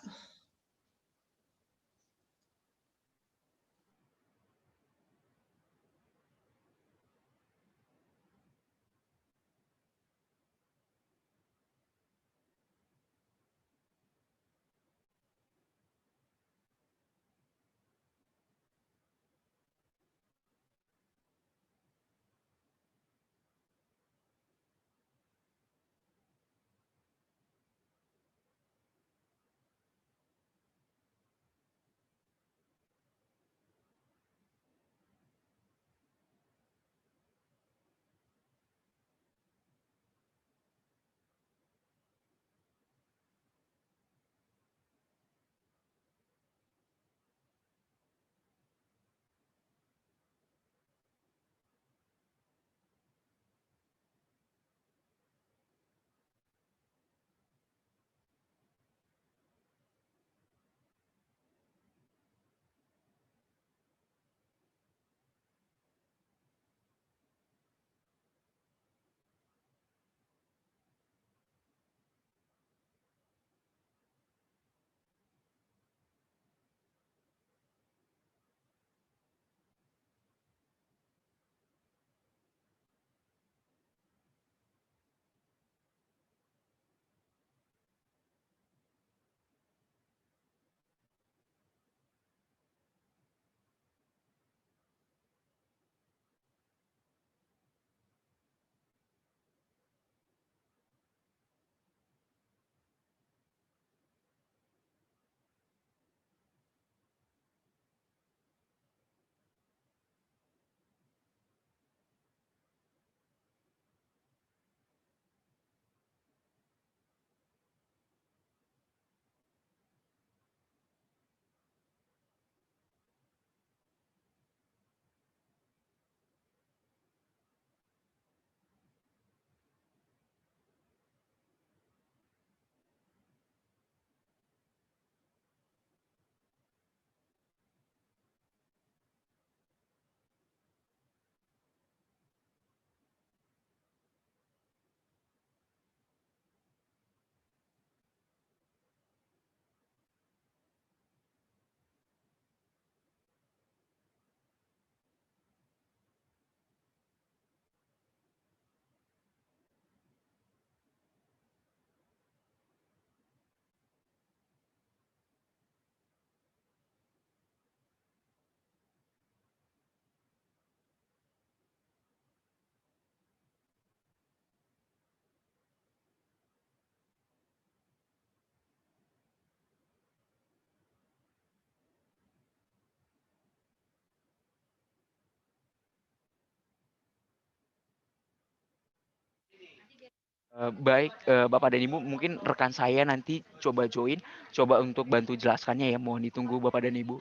Baik, Bapak dan Ibu, mungkin rekan saya nanti coba join, coba untuk bantu jelaskannya ya. Mohon ditunggu Bapak dan Ibu.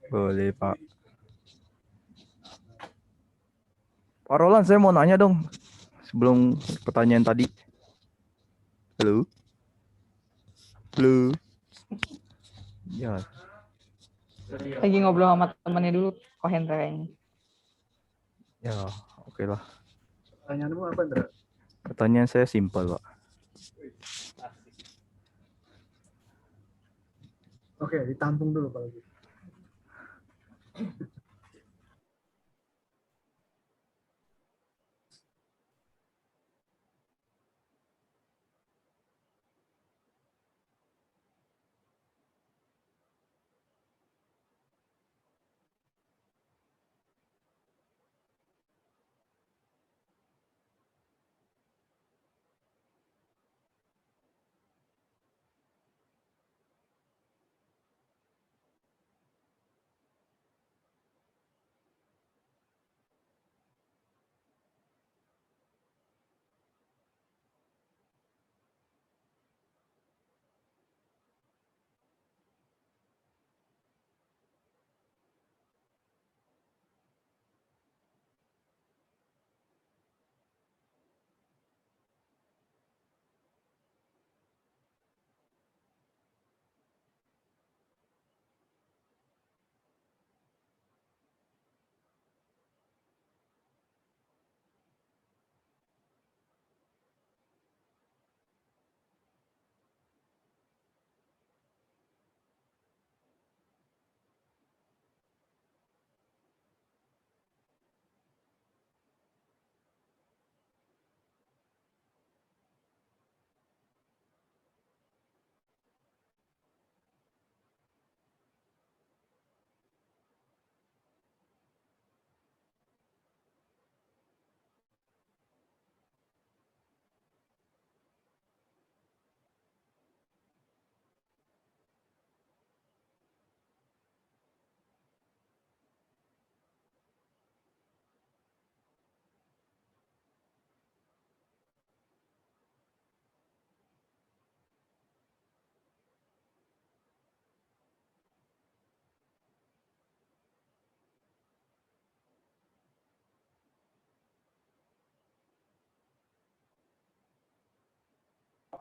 Boleh, Pak. Pak Roland, saya mau nanya dong sebelum pertanyaan tadi. Halo? Halo? Ya, Lagi ngobrol sama temennya dulu, Ko Hendra kayaknya. ya, oke lah. Pertanyaanmu apa, Indra? Pertanyaan saya simpel, Pak. Oke, ditampung dulu kalau gitu.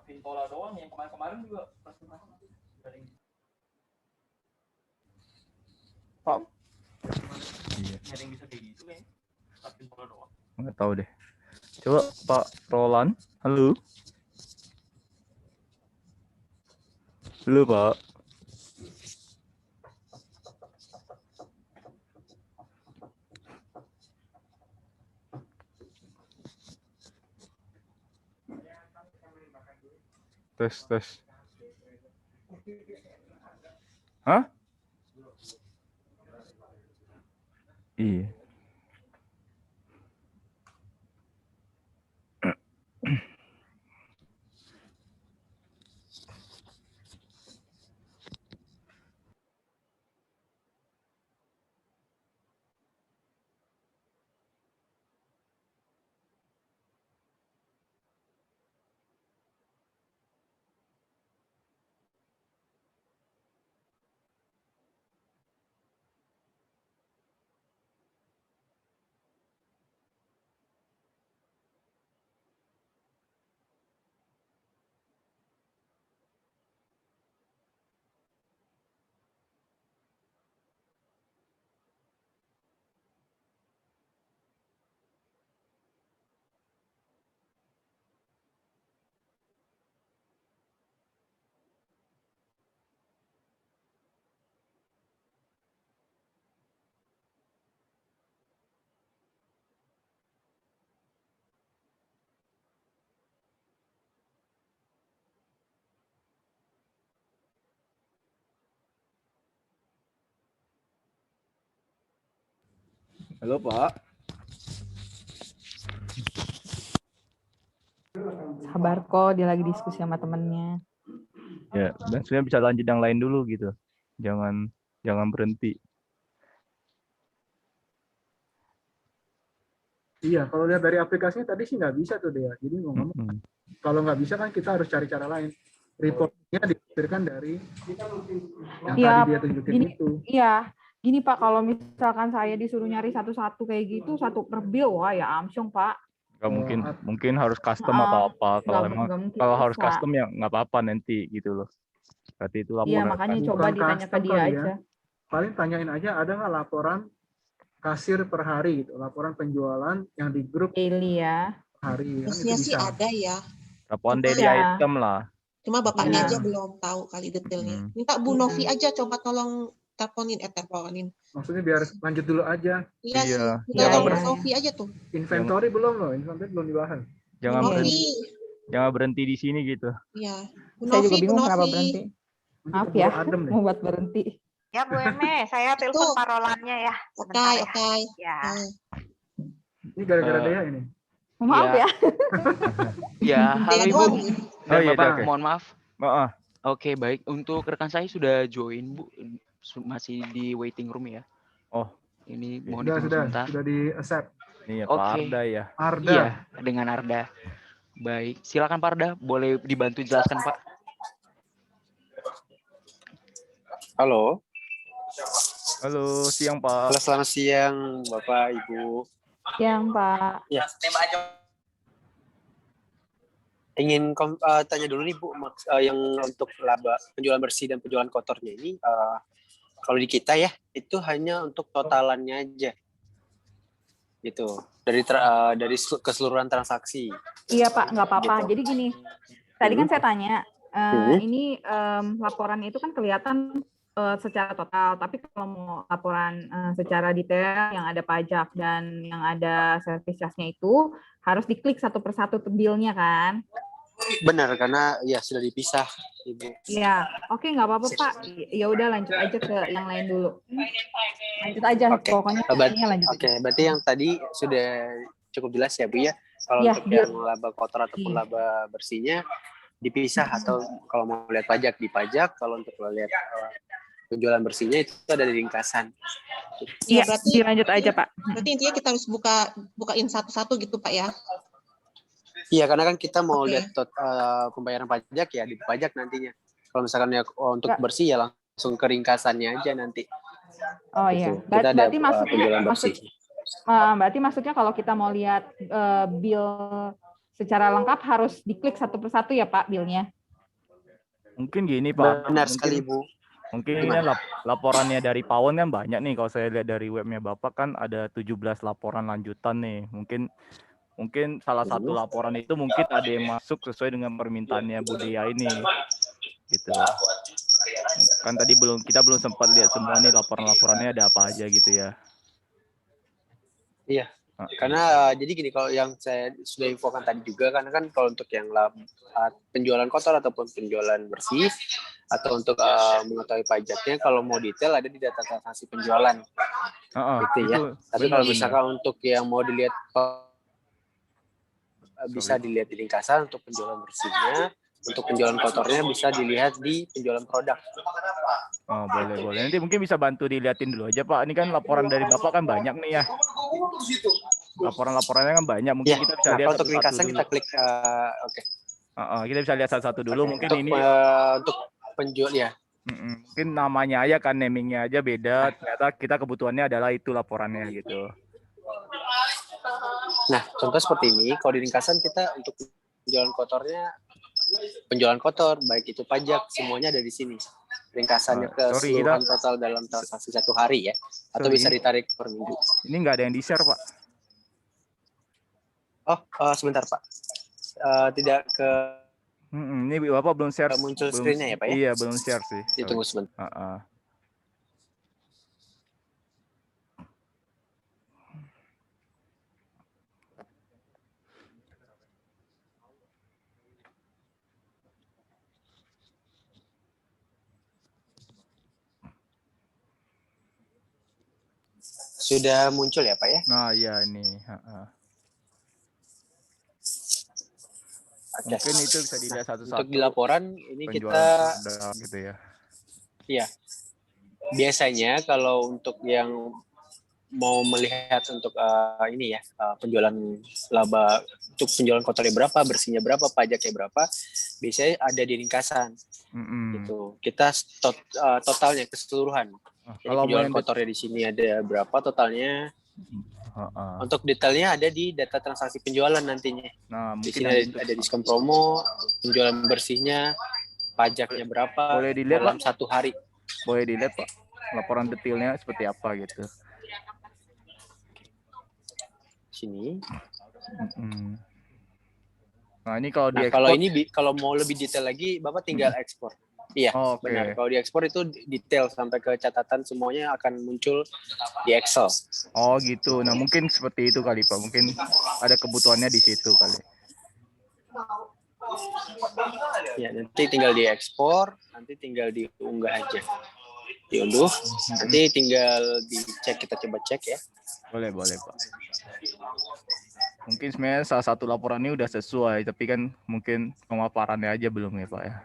Pintola doang yang kemarin-kemarin juga Pak. ada yang bisa kayak gitu kan? Pintola doang. Nggak tahu deh. Coba Pak Roland. Halo? Halo, Pak. Tes. Hah? Iya. Halo, Pak. Sabar kok, dia lagi diskusi sama temennya. Ya, dan sebenarnya bisa lanjut yang lain dulu gitu. Jangan berhenti. Iya, kalau lihat dari aplikasinya tadi sih nggak bisa tuh dia. Jadi mau ngomong, Mm-mm. kalau nggak bisa kan kita harus cari cara lain. Reportnya dipikirkan dari yang Iya, tadi dia tunjukin gini, itu. iya. Gini Pak, kalau misalkan saya disuruh nyari satu-satu kayak gitu, satu per bill, wah ya amsyong Pak. Nggak mungkin, Oh, mungkin harus custom atau apa. Kalau emang Nggak mungkin kalau harus bisa. custom ya nggak apa-apa nanti gitu loh. Berarti itu Iya, laporan makanya custom. coba bukan ditanya ke custom dia kali ya. aja. Paling tanyain aja ada nggak laporan kasir per hari gitu, laporan penjualan yang di grup Daily ya. hari kan itu Harusnya sih bisa. ada ya. Laporan daily Iya. item lah. Cuma bapaknya Iya. aja belum tahu kali detailnya. Mm. Minta Bu Novi aja coba tolong teleponin. Maksudnya biar lanjut dulu aja. Iya sih. Iya. Minta Iya, tolong iya, Bu Novi aja tuh. Inventory belum loh, inventory belum dibahas. Bu Jangan Iya, berhenti, Novi. jangan berhenti di sini gitu. Iya. Bu Saya juga Novi, Bu bingung kenapa Novi. berhenti. Nanti Maaf keburu ya, adem deh. mau buat berhenti. Ya Bu Eme, saya telepon parolannya ya. Sebentar ya. Oke. Ya. Ini gara-gara Dea ini. Maaf Iya. ya. Ya, halo Dia Ibu doang. dan Oh iya, Bapak, oke. mohon maaf. Heeh. Oke, baik. Untuk rekan saya sudah join, Bu. Masih di waiting room ya. Oh, Ini mohon Sudah, ditunggu sebentar. sudah di accept. ini ya Pak Oke. Arda ya. Arda. Iya, dengan Arda. Baik, silakan Pak Arda, boleh dibantu jelaskan Pak? Halo, Halo, siang Pak. halo selamat siang Bapak Ibu. Yang Pak. Ya, ingin tanya dulu nih Bu, yang untuk laba penjualan bersih dan penjualan kotornya ini, kalau di kita ya itu hanya untuk totalannya aja, gitu. Dari keseluruhan transaksi. Iya Pak, nggak apa-apa. Gitu. Jadi gini, tadi kan saya tanya, Hmm. ini laporannya itu kan kelihatan secara total, tapi kalau mau laporan secara detail yang ada pajak dan yang ada service charge-nya itu harus diklik satu persatu bill-nya kan? Benar, karena ya sudah dipisah, Ibu. Iya, oke nggak apa-apa Pak. Ya udah lanjut aja ke yang lain dulu. Lanjut aja, Oke. pokoknya ini lanjut aja. Oke, berarti yang tadi sudah cukup jelas ya Bu ya. Kalau Ya, untuk bill. yang laba kotor ataupun Iya. laba bersihnya dipisah, atau kalau mau lihat pajak di pajak, kalau untuk lihat penjualan bersihnya itu ada di ringkasan. Iya, berarti dilanjut aja Pak. berarti intinya kita harus bukain satu-satu gitu Pak ya. Iya, karena kan kita mau Oke. lihat pembayaran pajak ya di pajak nantinya. Kalau misalkan ya untuk Nggak. bersih ya langsung ke ringkasannya aja nanti. Oh iya, Gitu. Kita ada berarti maksudnya penjualan bersih. berarti maksudnya kalau kita mau lihat bill secara lengkap harus diklik satu persatu ya Pak bill-nya. Mungkin gini Pak. Benar Mungkin- sekali Bu. Mungkin ini kan laporannya dari Pawon kan banyak nih. Kalau saya lihat dari webnya Bapak kan ada 17 laporan lanjutan nih. Mungkin salah satu laporan itu mungkin ada yang masuk sesuai dengan permintaannya Bu Dea ini. Gitu. Kan tadi kita belum sempat lihat semua nih laporan-laporannya ada apa aja gitu ya. Iya. Karena jadi gini, kalau yang saya sudah infokan tadi juga, karena kan kalau untuk yang penjualan kotor ataupun penjualan bersih atau untuk mengetahui pajaknya, kalau mau detail ada di data transaksi penjualan. Gitu ya. Tapi kalau misalkan untuk yang mau dilihat bisa dilihat di ringkasan untuk penjualan bersihnya, untuk penjualan kotornya bisa dilihat di penjualan produk. Oh, boleh. Nanti mungkin bisa bantu diliatin dulu aja Pak. Ini kan laporan dari Bapak kan banyak nih ya. Laporan-laporannya kan banyak. Mungkin Ya, kita bisa nah, lihat kalau untuk satu-satu ringkasan dulu. kita klik oke. Kita bisa lihat satu-satu dulu. Mungkin Untuk ini untuk penjual ya. mungkin namanya aja kan, namingnya aja beda. Ternyata kita kebutuhannya adalah itu laporannya gitu. Nah, contoh seperti ini, kalau di ringkasan kita untuk penjualan kotor, baik itu pajak, semuanya ada di sini. Ringkasannya keseluruhan total dalam transaksi satu hari ya, atau bisa ditarik per minggu. Ini nggak ada yang di-share Pak. Oh, sebentar Pak. Tidak ke Ini Bapak belum share. muncul screen-nya ya Pak ya? Iya, belum share sih. Ditunggu sebentar. Sudah muncul ya Pak ya? Nah, iya ini. Oke. Mungkin itu bisa dilihat satu-satu. Untuk di laporan ini penjualan kita produk gitu ya. Iya. Biasanya kalau untuk yang mau melihat untuk ini ya penjualan laba untuk penjualan kotornya berapa, bersihnya berapa, pajaknya berapa, biasanya ada di ringkasan gitu. Kita totalnya keseluruhan. Jadi Kalau mau penjualan yang kotornya di sini ada berapa totalnya. Untuk detailnya ada di data transaksi penjualan nantinya. Nah, Di mungkin sini ada diskon promo, penjualan bersihnya, pajaknya berapa boleh dilihat, dalam Pak? 1 hari. Boleh dilihat, Pak, laporan detailnya seperti apa gitu. Sini. Nah, ini kalau Nah, diekspor. kalau ini kalau mau lebih detail lagi, Bapak tinggal ekspor. Iya, benar. Kalau diekspor itu detail sampai ke catatan semuanya akan muncul di Excel. Oh gitu. Nah mungkin seperti itu kali Pak. Mungkin ada kebutuhannya di situ kali. Ya, nanti tinggal diekspor, nanti tinggal diunggah aja. Diunduh, nanti tinggal dicek, kita coba cek ya. Boleh Pak. Mungkin sebenarnya salah satu laporan ini udah sesuai, tapi kan mungkin pemaparannya aja belum ya Pak ya.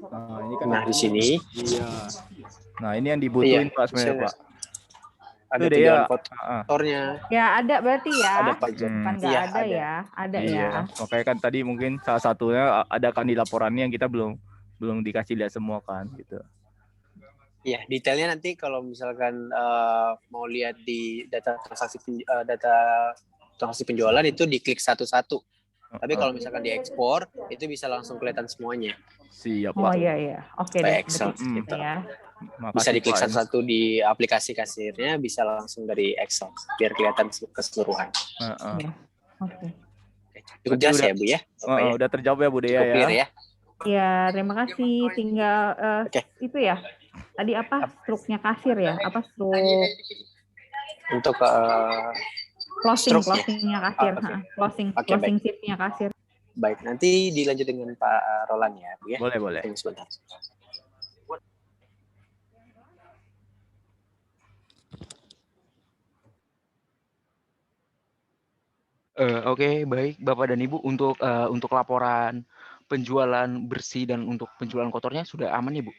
Nah, ini kan di sini. Iya. Nah, ini yang dibutuhin Pak sebenarnya Pak. Ada penjualan kotornya. Ya ada berarti ya. Ada pajak. Bukan nggak ada ya. Ada ya. Makanya kan tadi mungkin salah satunya ada kan di laporannya yang kita belum dikasih lihat semua kan gitu. Iya, detailnya nanti kalau misalkan mau lihat di data transaksi penjualan itu diklik satu-satu. Tapi kalau misalkan diekspor itu bisa langsung kelihatan semuanya. Siap. Oh iya. Oke deh. Excel gitu. Ya. Bisa diklik satu-satu di aplikasi kasirnya, bisa langsung dari Excel biar kelihatan keseluruhan. Oke. Cukup jelas ya Bu ya? Udah terjawab ya Bu Dea ya. Clear ya. Ya, terima kasih. Tinggal itu ya. Tadi apa? Struknya kasir ya? Apa struk? Untuk closingnya kasir. Closing shift-nya kasir. Baik, nanti dilanjut dengan Pak Roland ya, Bu ya. Boleh. Tunggu sebentar. Oke, baik Bapak dan Ibu, untuk laporan penjualan bersih dan untuk penjualan kotornya sudah aman ya Bu?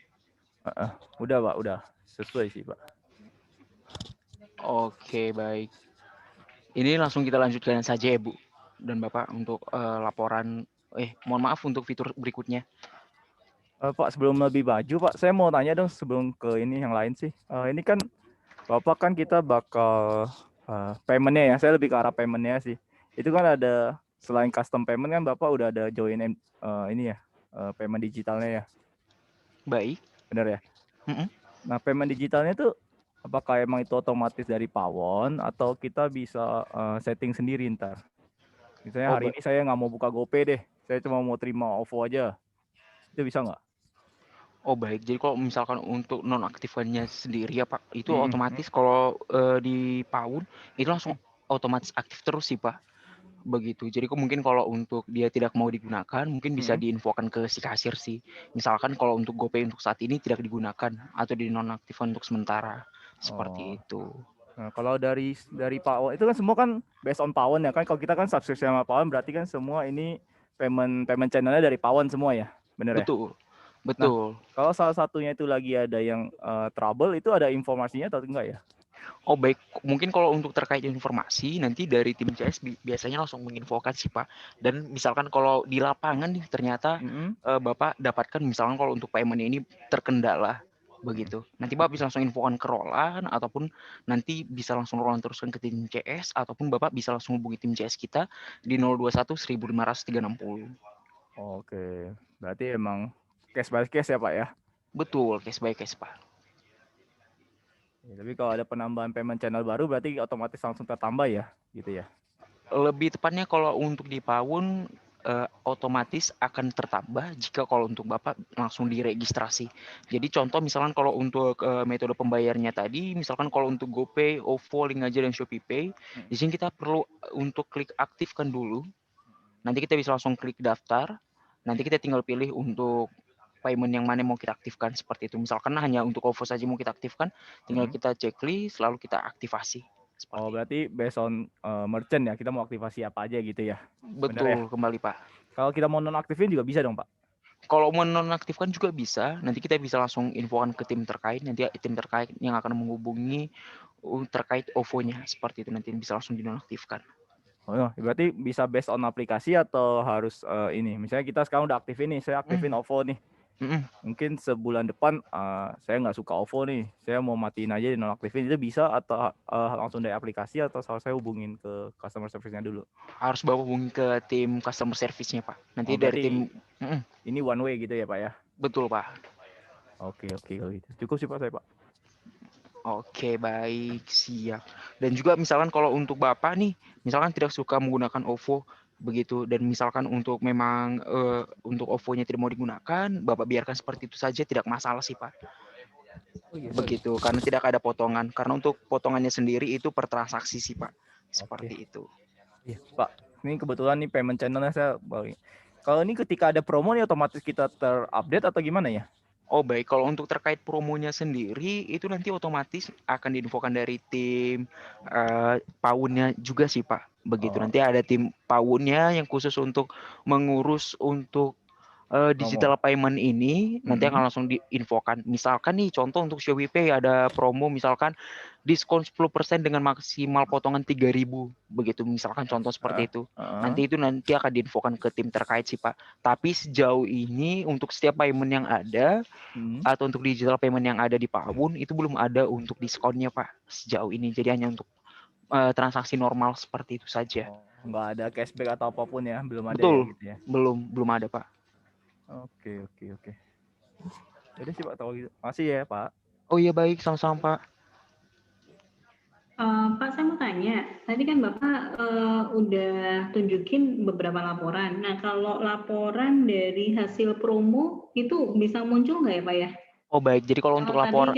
Udah Pak, udah sesuai sih Pak. Oke, baik. Ini langsung kita lanjutkan saja ya Bu dan Bapak untuk laporan. Mohon maaf untuk fitur berikutnya. Pak, sebelum lebih maju Pak, saya mau tanya dong sebelum ke ini yang lain sih. Ini kan Bapak kan kita bakal payment-nya ya, saya lebih ke arah payment-nya sih. Itu kan ada selain custom payment kan Bapak udah ada join ini ya, payment digitalnya ya. Baik. Benar ya? Nah, payment digitalnya tuh apakah emang itu otomatis dari Pawon atau kita bisa setting sendiri ntar? Misalnya hari ini saya nggak mau buka GoPay deh, saya cuma mau terima OVO aja. Itu bisa nggak? Oh baik, jadi kalau misalkan untuk nonaktifannya sendiri ya Pak, itu otomatis kalau di Pawon itu langsung otomatis aktif terus sih Pak. Begitu. Jadi mungkin kalau untuk dia tidak mau digunakan, mungkin bisa diinfokan ke si kasir sih. Misalkan kalau untuk GoPay untuk saat ini tidak digunakan atau dinonaktifkan untuk sementara. Seperti itu. Nah, kalau dari Pawon itu kan semua kan based on Pawon ya kan. Kalau kita kan subscription sama Pawon berarti kan semua ini payment channelnya dari Pawon semua ya. Benar ya? Betul. Nah, kalau salah satunya itu lagi ada yang trouble, itu ada informasinya atau enggak ya? Oh baik, mungkin kalau untuk terkait informasi nanti dari tim CS biasanya langsung menginfokan sih Pak. Dan misalkan kalau di lapangan nih ternyata Bapak dapatkan misalkan kalau untuk payment ini terkendala begitu. Nanti Bapak bisa langsung infokan ke Roland ataupun nanti bisa langsung Roland teruskan ke tim CS ataupun Bapak bisa langsung hubungi tim CS kita di 021 1500 360. Oke, berarti emang case by case ya Pak ya? Betul, case by case Pak. Ya, tapi kalau ada penambahan payment channel baru berarti otomatis langsung tertambah ya, gitu ya? Lebih tepatnya kalau untuk di Pawon otomatis akan tertambah jika kalau untuk Bapak langsung diregistrasi. Jadi contoh misalkan kalau untuk metode pembayarnya tadi, misalkan kalau untuk GoPay, OVO, Link Aja, dan ShopeePay, di sini kita perlu untuk klik aktifkan dulu. Nanti kita bisa langsung klik daftar. Nanti kita tinggal pilih untuk payment yang mana mau kita aktifkan seperti itu. Misalkan hanya untuk OVO saja mau kita aktifkan, tinggal kita checklist lalu kita aktivasi. Oh, berarti based on merchant ya, kita mau aktivasi apa aja gitu ya. Betul ya? kembali Pak. Kalau kita mau nonaktifin juga bisa dong Pak? Kalau mau nonaktifkan juga bisa, nanti kita bisa langsung infokan ke tim terkait, nanti tim terkait yang akan menghubungi terkait OVO-nya, seperti itu nanti bisa langsung dinonaktifkan. Oh, berarti bisa based on aplikasi atau harus ini? Misalnya kita sekarang udah aktifin nih, saya aktifin OVO nih. Mungkin sebulan depan saya nggak suka OVO nih, saya mau matiin aja di nonaktifin, itu bisa atau langsung dari aplikasi atau saya hubungin ke customer service-nya dulu? Harus bawa hubungi ke tim customer service-nya Pak. Nanti dari tim ini one way gitu ya Pak ya? Betul Pak. Oke kalau gitu. Cukup sih Pak saya Pak. Oke, baik, siap. Dan juga misalkan kalau untuk Bapak nih, misalkan tidak suka menggunakan OVO begitu, dan misalkan untuk memang untuk OVO-nya tidak mau digunakan, Bapak biarkan seperti itu saja, tidak masalah sih Pak. Begitu, karena tidak ada potongan. Karena untuk potongannya sendiri itu per transaksi sih Pak. Seperti itu. Iya Pak, ini kebetulan nih payment channel-nya saya balik. Kalau ini ketika ada promo nih otomatis kita terupdate atau gimana ya? Oh baik, kalau untuk terkait promonya sendiri itu nanti otomatis akan diinfokan dari tim paunnya juga sih Pak. Begitu, nanti ada tim paunnya yang khusus untuk mengurus untuk digital payment ini, nanti akan langsung diinfokan. Misalkan nih contoh untuk Shopee Pay ada promo misalkan diskon 10% dengan maksimal potongan 3.000 begitu, misalkan contoh seperti itu. Nanti akan diinfokan ke tim terkait sih Pak. Tapi sejauh ini untuk setiap payment yang ada atau untuk digital payment yang ada di Paun itu belum ada untuk diskonnya Pak sejauh ini. Jadi hanya untuk transaksi normal seperti itu saja. Nggak ada cashback atau apapun ya, belum ada. Betul, ya gitu ya. belum ada Pak. Oke. Jadi sih Pak, tahu gitu. Masih ya Pak. Oh iya baik, sama-sama Pak. Pak, saya mau tanya, tadi kan Bapak udah tunjukin beberapa laporan. Nah, kalau laporan dari hasil promo itu bisa muncul nggak ya Pak ya? Oh baik, jadi kalau untuk laporan,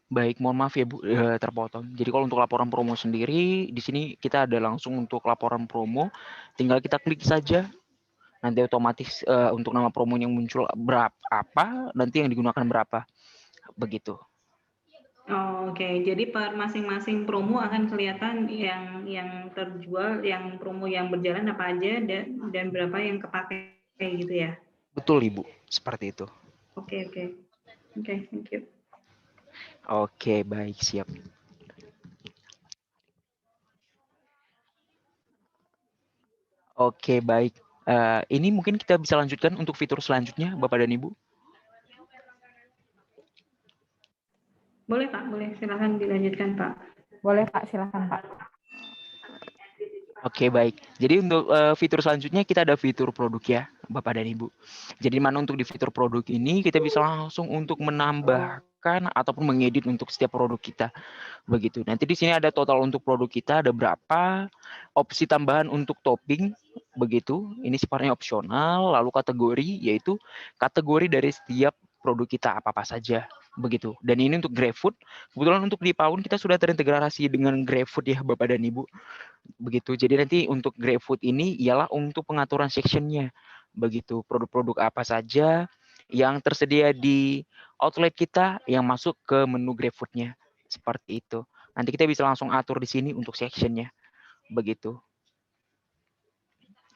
baik, mohon maaf ya Bu, terpotong. Jadi kalau untuk laporan promo sendiri, di sini kita ada langsung untuk laporan promo, tinggal kita klik saja. Nanti otomatis untuk nama promo yang muncul berapa, nanti yang digunakan berapa, begitu. Oh, oke. Jadi per masing-masing promo akan kelihatan yang terjual, yang promo yang berjalan apa aja dan berapa yang kepakai gitu ya? Betul Ibu, seperti itu. Oke, thank you. Oke, baik, siap. Oke, baik. Ini mungkin kita bisa lanjutkan untuk fitur selanjutnya, Bapak dan Ibu. Boleh Pak, boleh. Silakan dilanjutkan Pak. Boleh Pak, silakan Pak. Oke, baik. Jadi untuk fitur selanjutnya kita ada fitur produk ya, Bapak dan Ibu. Jadi mana untuk di fitur produk ini kita bisa langsung untuk menambahkan ataupun mengedit untuk setiap produk kita. Begitu. Nanti di sini ada total untuk produk kita ada berapa, opsi tambahan untuk topping, begitu. Ini sifatnya opsional, lalu kategori yaitu kategori dari setiap produk kita apa-apa saja, begitu. Dan ini untuk GrabFood. Kebetulan untuk di Paun kita sudah terintegrasi dengan GrabFood ya Bapak dan Ibu. Begitu. Jadi nanti untuk GrabFood ini ialah untuk pengaturan sectionnya, begitu. Produk-produk apa saja yang tersedia di outlet kita yang masuk ke menu GrabFood-nya. Seperti itu. Nanti kita bisa langsung atur di sini untuk sectionnya. Begitu.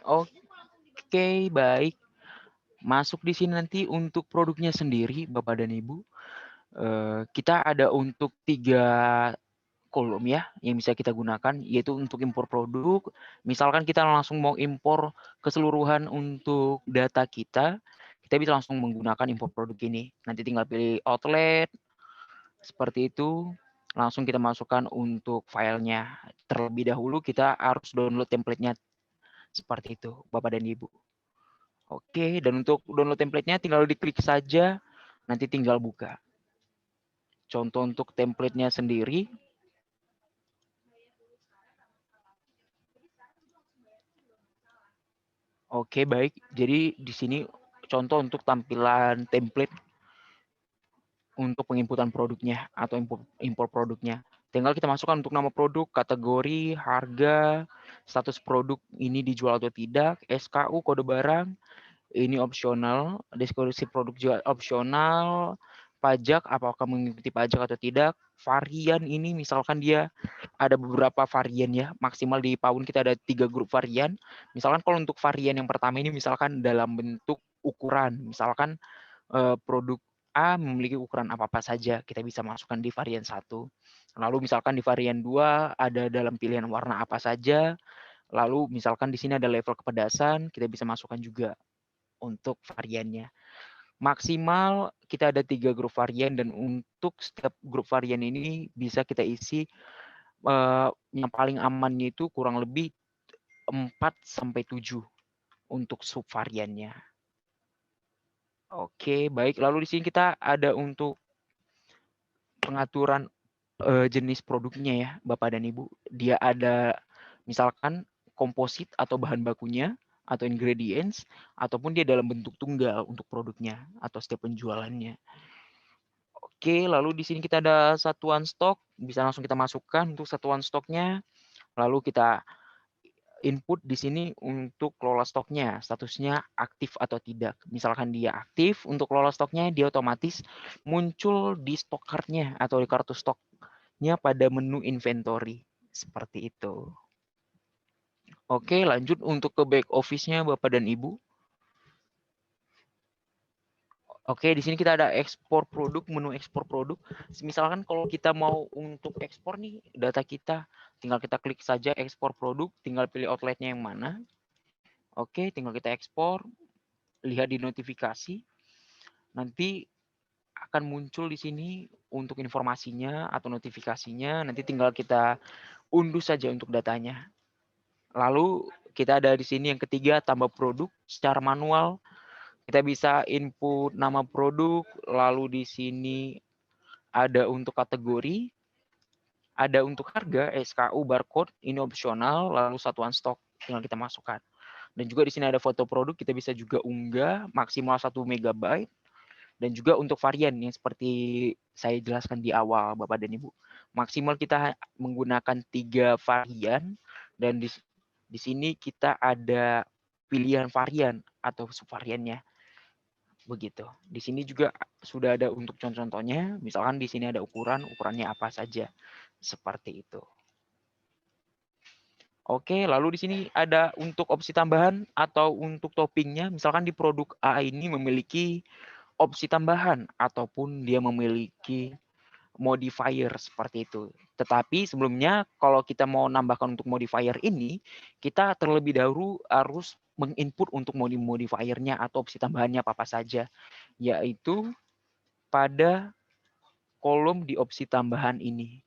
Oke, baik. Masuk di sini nanti untuk produknya sendiri, Bapak dan Ibu. Kita ada untuk 3 kolom ya yang bisa kita gunakan, yaitu untuk impor produk. Misalkan kita langsung mau impor keseluruhan untuk data kita, kita bisa langsung menggunakan impor produk ini. Nanti tinggal pilih outlet, seperti itu. Langsung kita masukkan untuk filenya. Terlebih dahulu kita harus download template-nya. Seperti itu, Bapak dan Ibu. Oke, dan untuk download template-nya tinggal diklik saja, nanti tinggal buka. Contoh untuk template-nya sendiri. Oke, baik. Jadi di sini contoh untuk tampilan template untuk penginputan produknya atau impor produknya. Tinggal kita masukkan untuk nama produk, kategori, harga, status produk ini dijual atau tidak, SKU, kode barang, ini opsional, deskripsi produk juga opsional, pajak, apakah mengikuti pajak atau tidak, varian ini misalkan dia ada beberapa varian ya, maksimal di PAUN kita ada 3 grup varian. Misalkan kalau untuk varian yang pertama ini misalkan dalam bentuk ukuran, misalkan produk A memiliki ukuran apa-apa saja, kita bisa masukkan di varian 1. Lalu misalkan di varian 2 ada dalam pilihan warna apa saja, lalu misalkan di sini ada level kepedasan, kita bisa masukkan juga untuk variannya. Maksimal kita ada 3 grup varian dan untuk setiap grup varian ini bisa kita isi yang paling amannya itu kurang lebih 4-7 untuk subvariannya. Oke, baik. Lalu di sini kita ada untuk pengaturan jenis produknya ya, Bapak dan Ibu. Dia ada misalkan komposit atau bahan bakunya atau ingredients ataupun dia dalam bentuk tunggal untuk produknya atau setiap penjualannya. Oke, lalu di sini kita ada satuan stok, bisa langsung kita masukkan untuk satuan stoknya. Lalu kita input di sini untuk kelola stoknya, statusnya aktif atau tidak. Misalkan dia aktif untuk kelola stoknya, dia otomatis muncul di stock card-nya atau di kartu stoknya pada menu inventory. Seperti itu. Oke, lanjut untuk ke back office-nya Bapak dan Ibu. Oke, di sini kita ada ekspor produk, menu ekspor produk. Misalkan kalau kita mau untuk ekspor nih data kita, tinggal kita klik saja ekspor produk, tinggal pilih outletnya yang mana. Oke, tinggal kita ekspor, lihat di notifikasi. Nanti akan muncul di sini untuk informasinya atau notifikasinya. Nanti tinggal kita unduh saja untuk datanya. Lalu kita ada di sini yang ketiga, tambah produk secara manual. Kita bisa input nama produk, lalu di sini ada untuk kategori, ada untuk harga, SKU, barcode, ini opsional, lalu satuan stok tinggal kita masukkan. Dan juga di sini ada foto produk, kita bisa juga unggah maksimal 1 MB. Dan juga untuk varian yang seperti saya jelaskan di awal Bapak dan Ibu. Maksimal kita menggunakan 3 varian dan di sini kita ada pilihan varian atau subvariannya. Begitu. Di sini juga sudah ada untuk contoh-contohnya, misalkan di sini ada ukurannya apa saja. Seperti itu. Oke, lalu di sini ada untuk opsi tambahan atau untuk toppingnya, misalkan di produk A ini memiliki opsi tambahan ataupun dia memiliki modifier seperti itu. Tetapi sebelumnya kalau kita mau nambahkan untuk modifier ini, kita terlebih dahulu harus menginput untuk modifiernya atau opsi tambahannya apa saja, yaitu pada kolom di opsi tambahan ini.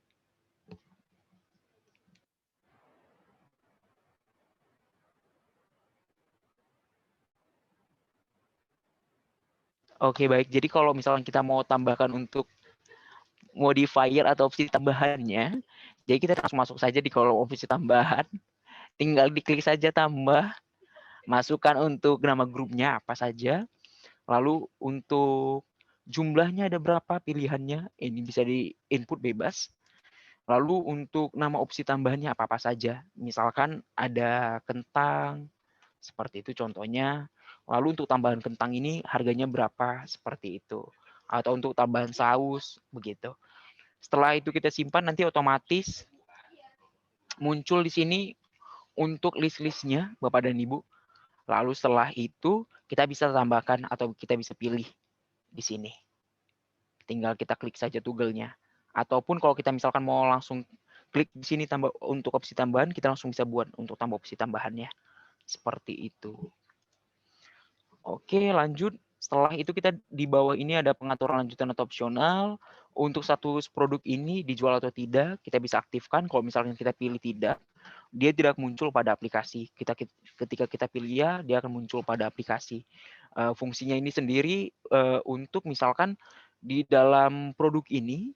Oke, baik. Jadi kalau misalnya kita mau tambahkan untuk modifier atau opsi tambahannya, jadi kita langsung masuk saja di kolom opsi tambahan, tinggal diklik saja tambah, masukkan untuk nama grupnya apa saja, lalu untuk jumlahnya ada berapa pilihannya, ini bisa di input bebas. Lalu untuk nama opsi tambahannya apa-apa saja, misalkan ada kentang, seperti itu contohnya. Lalu untuk tambahan kentang ini harganya berapa, seperti itu. Atau untuk tambahan saus, begitu. Setelah itu kita simpan, nanti otomatis muncul di sini untuk list-listnya Bapak dan Ibu. Lalu setelah itu kita bisa tambahkan atau kita bisa pilih di sini. Tinggal kita klik saja toggle-nya. Ataupun kalau kita misalkan mau langsung klik di sini tambah untuk opsi tambahan, kita langsung bisa buat untuk tambah opsi tambahannya. Seperti itu. Oke, lanjut. Setelah itu kita di bawah ini ada pengaturan lanjutan atau opsional. Untuk status produk ini dijual atau tidak, kita bisa aktifkan. Kalau misalnya kita pilih tidak, dia tidak muncul pada aplikasi. Ketika kita pilih ya, dia akan muncul pada aplikasi. Fungsinya ini sendiri untuk misalkan di dalam produk ini,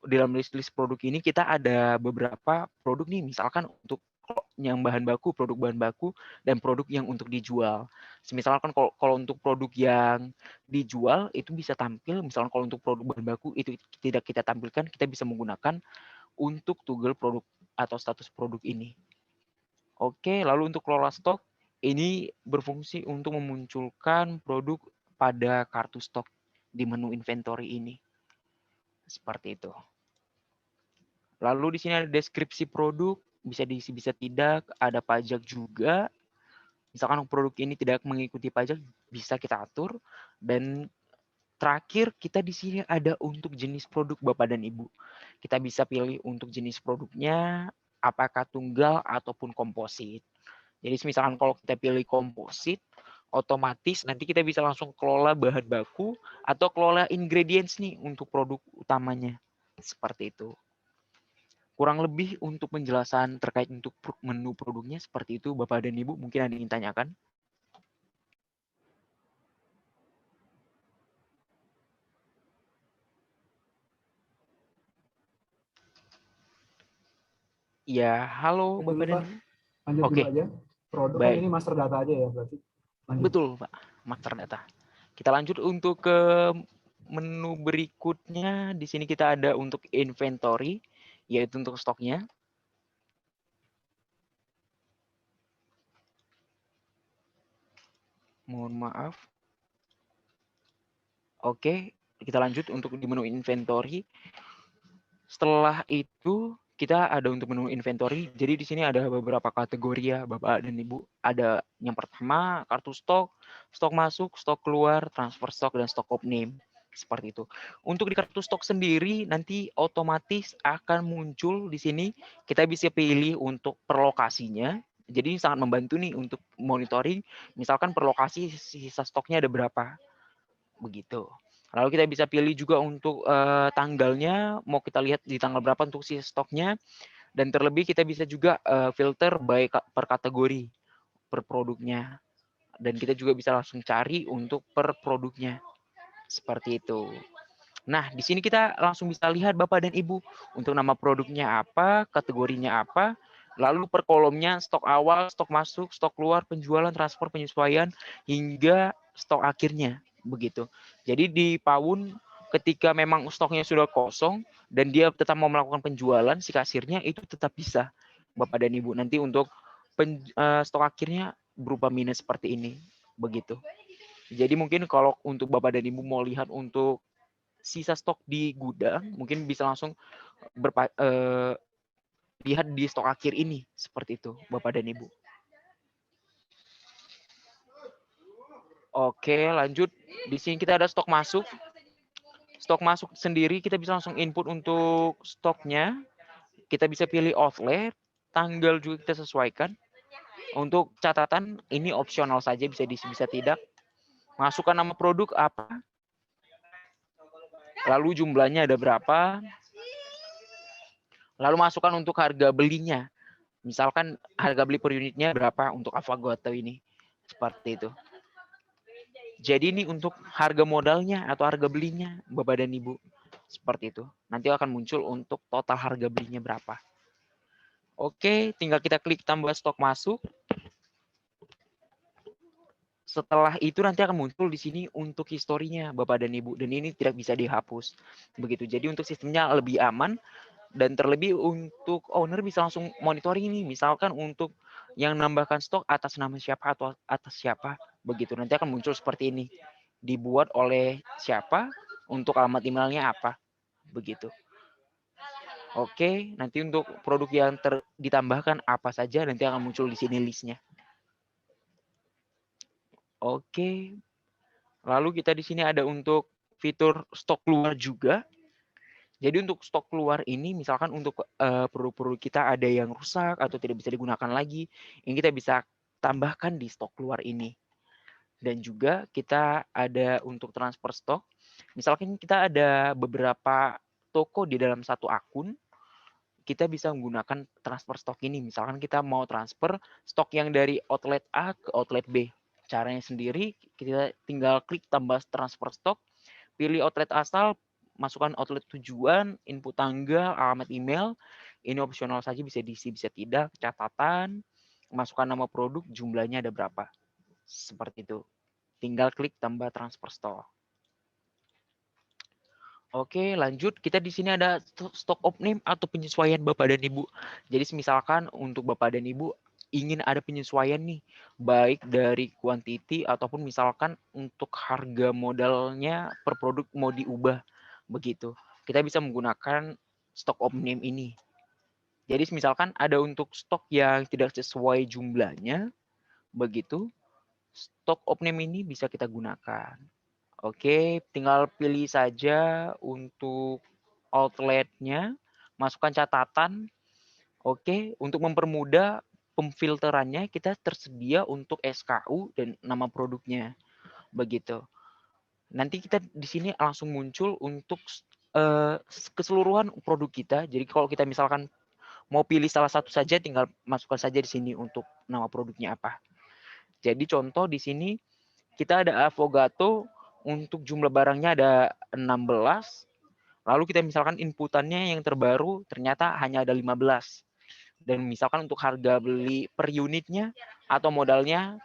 di dalam list produk ini kita ada beberapa produk nih, misalkan untuk yang produk bahan baku, dan produk yang untuk dijual. Misalkan kalau untuk produk yang dijual itu bisa tampil, misalkan kalau untuk produk bahan baku itu tidak kita tampilkan, kita bisa menggunakan untuk toggle produk atau status produk ini. Oke, lalu untuk kelola stok, ini berfungsi untuk memunculkan produk pada kartu stok di menu inventory ini. Seperti itu. Lalu di sini ada deskripsi produk, bisa diisi bisa tidak, ada pajak juga. Misalkan produk ini tidak mengikuti pajak, bisa kita atur. Dan terakhir kita di sini ada untuk jenis produk Bapak dan Ibu. Kita bisa pilih untuk jenis produknya, apakah tunggal ataupun komposit. Jadi misalkan kalau kita pilih komposit, otomatis nanti kita bisa langsung kelola bahan baku atau kelola ingredients nih untuk produk utamanya. Seperti itu. Kurang lebih untuk penjelasan terkait untuk menu produknya seperti itu Bapak dan Ibu. Mungkin ada yang ditanyakan? Ya, halo Bapak dan Ibu. Lanjut Oke. dulu aja. Produk kan Baik. ini master data aja ya berarti. Lanjut. Betul Pak, master data. Kita lanjut untuk ke menu berikutnya. Di sini kita ada untuk inventory, yaitu untuk stoknya. Mohon maaf. Oke, kita lanjut untuk di menu inventory. Setelah itu kita ada untuk menu inventory. Jadi di sini ada beberapa kategori ya Bapak dan Ibu. Ada yang pertama kartu stok, stok masuk, stok keluar, transfer stok, dan stok opening. Seperti itu. Untuk di kartu stok sendiri nanti otomatis akan muncul di sini. Kita bisa pilih untuk per lokasinya. Jadi sangat membantu nih untuk monitoring. Misalkan per lokasi sisa stoknya ada berapa. Begitu. Lalu kita bisa pilih juga untuk tanggalnya, mau kita lihat di tanggal berapa untuk sisa stoknya. Dan terlebih kita bisa juga filter by per kategori, per produknya. Dan kita juga bisa langsung cari untuk per produknya. Seperti itu. Nah, di sini kita langsung bisa lihat Bapak dan Ibu untuk nama produknya apa, kategorinya apa, lalu per kolomnya stok awal, stok masuk, stok keluar, penjualan, transfer, penyesuaian, hingga stok akhirnya. Begitu. Jadi di Pawun ketika memang stoknya sudah kosong dan dia tetap mau melakukan penjualan, si kasirnya itu tetap bisa Bapak dan Ibu. Nanti untuk stok akhirnya berupa minus seperti ini. Begitu. Jadi mungkin kalau untuk Bapak dan Ibu mau lihat untuk sisa stok di gudang, mungkin bisa langsung lihat di stok akhir ini. Seperti itu, Bapak dan Ibu. Oke, lanjut. Di sini kita ada stok masuk. Stok masuk sendiri kita bisa langsung input untuk stoknya. Kita bisa pilih outlet, tanggal juga kita sesuaikan. Untuk catatan, ini opsional saja, bisa diisi, bisa tidak. Masukkan nama produk apa. Lalu jumlahnya ada berapa. Lalu masukkan untuk harga belinya. Misalkan harga beli per unitnya berapa untuk Avagoto ini. Seperti itu. Jadi ini untuk harga modalnya atau harga belinya Bapak dan Ibu. Seperti itu. Nanti akan muncul untuk total harga belinya berapa. Oke, tinggal kita klik tambah stok masuk. Setelah itu nanti akan muncul di sini untuk historinya Bapak dan Ibu. Dan ini tidak bisa dihapus. Begitu. Jadi untuk sistemnya lebih aman. Dan terlebih untuk owner bisa langsung monitoring ini. Misalkan untuk yang nambahkan stok atas nama siapa atau atas siapa. Begitu. Nanti akan muncul seperti ini. Dibuat oleh siapa, untuk alamat emailnya apa. Begitu. Oke, nanti untuk produk yang ditambahkan apa saja nanti akan muncul di sini listnya. Oke. Lalu kita di sini ada untuk fitur stok keluar juga. Jadi untuk stok keluar ini misalkan untuk produk-produk kita ada yang rusak atau tidak bisa digunakan lagi, ini kita bisa tambahkan di stok keluar ini. Dan juga kita ada untuk transfer stok. Misalkan kita ada beberapa toko di dalam satu akun, kita bisa menggunakan transfer stok ini. Misalkan kita mau transfer stok yang dari outlet A ke outlet B. Caranya sendiri, kita tinggal klik tambah transfer stok, pilih outlet asal, masukkan outlet tujuan, input tanggal, alamat email. Ini opsional saja, bisa diisi, bisa tidak. Catatan, masukkan nama produk, jumlahnya ada berapa. Seperti itu. Tinggal klik tambah transfer stok. Oke, lanjut. Kita di sini ada stok opening atau penyesuaian Bapak dan Ibu. Jadi misalkan untuk Bapak dan Ibu ingin ada penyesuaian nih, baik dari kuantiti ataupun misalkan untuk harga modalnya per produk mau diubah begitu. Kita bisa menggunakan stok omnim ini. Jadi misalkan ada untuk stok yang tidak sesuai jumlahnya, begitu, stok omnim ini bisa kita gunakan. Oke, tinggal pilih saja untuk outletnya, masukkan catatan. Oke, untuk mempermudah pemfilterannya kita tersedia untuk SKU dan nama produknya. Begitu. Nanti kita di sini langsung muncul untuk keseluruhan produk kita. Jadi kalau kita misalkan mau pilih salah satu saja, tinggal masukkan saja di sini untuk nama produknya apa. Jadi contoh di sini kita ada Avogato, untuk jumlah barangnya ada 16. Lalu kita misalkan inputannya yang terbaru ternyata hanya ada 15. Dan misalkan untuk harga beli per unitnya atau modalnya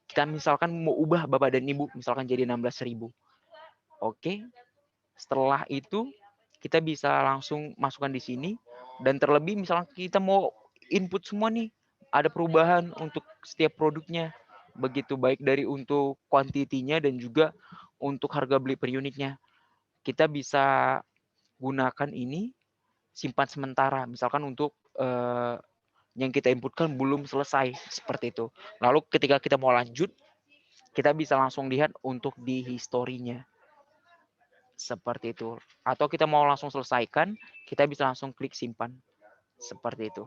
kita misalkan mau ubah Bapak dan Ibu misalkan jadi 16.000. Oke. Setelah itu kita bisa langsung masukkan di sini dan terlebih misalkan kita mau input semua nih, ada perubahan untuk setiap produknya. Begitu baik dari untuk kuantitinya dan juga untuk harga beli per unitnya. Kita bisa gunakan ini simpan sementara misalkan untuk yang kita inputkan belum selesai seperti itu. Lalu ketika kita mau lanjut, kita bisa langsung lihat untuk di historinya. Seperti itu. Atau kita mau langsung selesaikan, kita bisa langsung klik simpan. Seperti itu.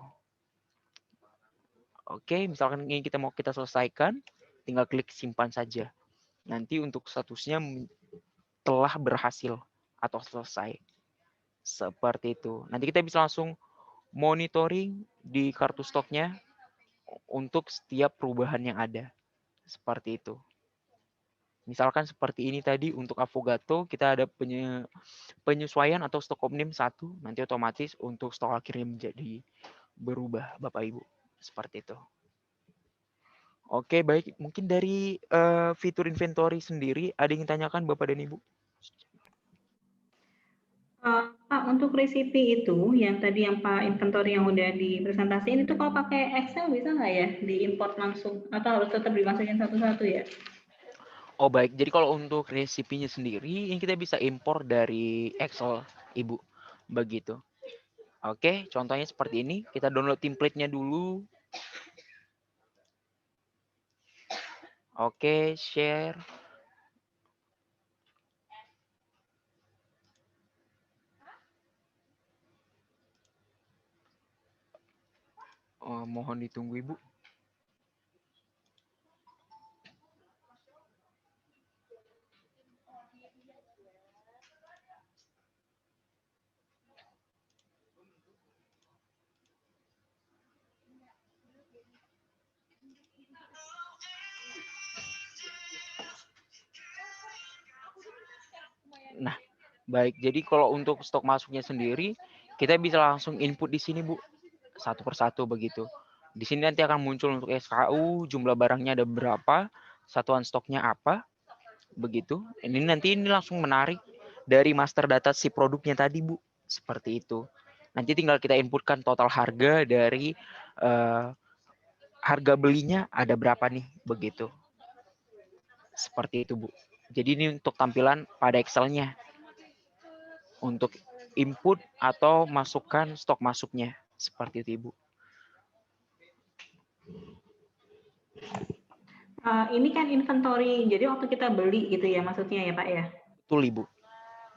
Oke, misalkan ini kita mau kita selesaikan, tinggal klik simpan saja. Nanti untuk statusnya telah berhasil atau selesai. Seperti itu. Nanti kita bisa langsung monitoring di kartu stoknya untuk setiap perubahan yang ada. Seperti itu. Misalkan seperti ini tadi untuk Avogato kita ada penyesuaian atau stok omnim 1, nanti otomatis untuk stok akhirnya menjadi berubah Bapak Ibu. Seperti itu. Oke, baik. Mungkin dari fitur inventory sendiri ada yang ditanyakan Bapak dan Ibu? Pak, untuk resipi itu, yang tadi yang Pak inventory yang udah dipresentasiin itu kalau pakai Excel bisa nggak ya diimport langsung? Atau harus tetap dimasukin satu-satu ya? Oh baik, jadi kalau untuk resipinya sendiri, ini kita bisa impor dari Excel, Ibu. Begitu. Oke, contohnya seperti ini. Kita download template-nya dulu. Oke, share. Mohon ditunggu Ibu. Nah, baik. Jadi kalau untuk stok masuknya sendiri, kita bisa langsung input di sini, Bu. Satu persatu begitu. Di sini nanti akan muncul untuk SKU, jumlah barangnya ada berapa, satuan stoknya apa, begitu. Ini nanti langsung menarik dari master data si produknya tadi, Bu. Seperti itu. Nanti tinggal kita inputkan total harga dari harga belinya ada berapa nih, begitu. Seperti itu, Bu. Jadi ini untuk tampilan pada Excel-nya. Untuk input atau masukkan stok masuknya. Seperti itu, Ibu. Ini kan inventory, jadi waktu kita beli gitu ya maksudnya ya Pak ya? Betul, Ibu.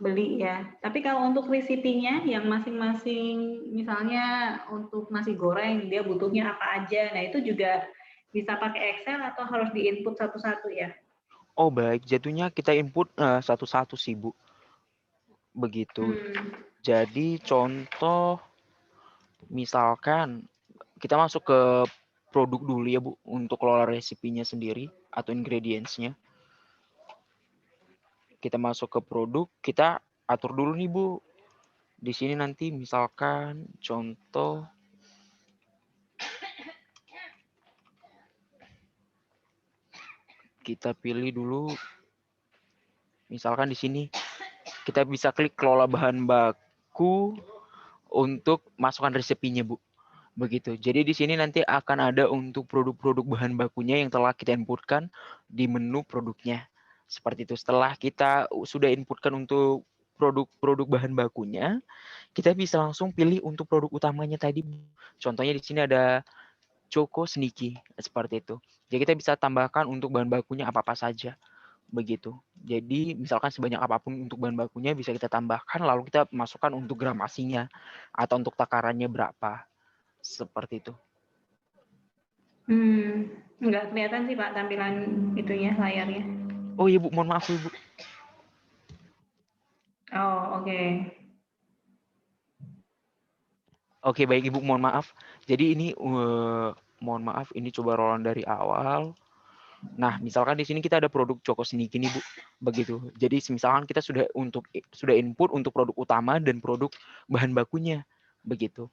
Beli ya. Tapi kalau untuk resipinya yang masing-masing misalnya untuk nasi goreng dia butuhnya apa aja. Nah, itu juga bisa pakai Excel atau harus diinput satu-satu ya? Oh, baik. Jatuhnya kita input satu-satu sih, Bu. Begitu. Jadi contoh misalkan kita masuk ke produk dulu ya, Bu, untuk kelola resipinya sendiri atau ingredients-nya. Kita masuk ke produk, kita atur dulu nih, Bu. Di sini nanti misalkan contoh kita pilih dulu misalkan di sini kita bisa klik kelola bahan baku untuk masukkan resepinya, Bu. Begitu. Jadi di sini nanti akan ada untuk produk-produk bahan bakunya yang telah kita inputkan di menu produknya. Seperti itu. Setelah kita sudah inputkan untuk produk-produk bahan bakunya, kita bisa langsung pilih untuk produk utamanya tadi. Contohnya di sini ada Choco Sneaky, seperti itu. Jadi kita bisa tambahkan untuk bahan bakunya apa-apa saja. Begitu. Jadi misalkan sebanyak apapun untuk bahan bakunya bisa kita tambahkan, lalu kita masukkan untuk gramasinya atau untuk takarannya berapa. Seperti itu. Nggak kelihatan sih Pak tampilan itunya, layarnya. Oh iya Bu, mohon maaf Ibu. Oh, oke. Oke, baik Ibu, mohon maaf. Jadi ini mohon maaf, ini coba roll dari awal. Nah, misalkan di sini kita ada produk Choco Sneaky nih Bu, begitu. Jadi misalkan kita sudah input untuk produk utama dan produk bahan bakunya, begitu.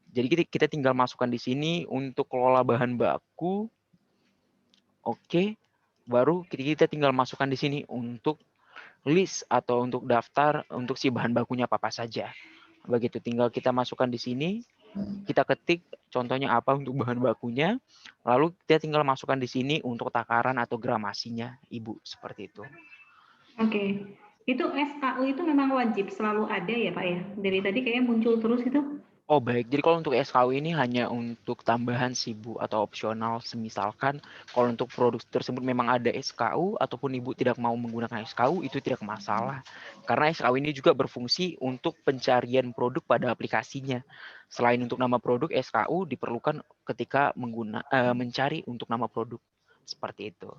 Jadi kita tinggal masukkan di sini untuk kelola bahan baku. Oke, baru kita tinggal masukkan di sini untuk list atau untuk daftar untuk si bahan bakunya apa saja. Begitu, tinggal kita masukkan di sini. Kita ketik contohnya apa untuk bahan bakunya, lalu kita tinggal masukkan di sini untuk takaran atau gramasinya, Ibu, seperti itu. Oke. Itu SKU itu memang wajib selalu ada ya Pak ya? Dari tadi kayaknya muncul terus itu. Oh baik, jadi kalau untuk SKU ini hanya untuk tambahan sih Bu, atau opsional semisalkan kalau untuk produk tersebut memang ada SKU ataupun Ibu tidak mau menggunakan SKU itu tidak masalah. Karena SKU ini juga berfungsi untuk pencarian produk pada aplikasinya. Selain untuk nama produk, SKU diperlukan ketika mencari untuk nama produk. Seperti itu.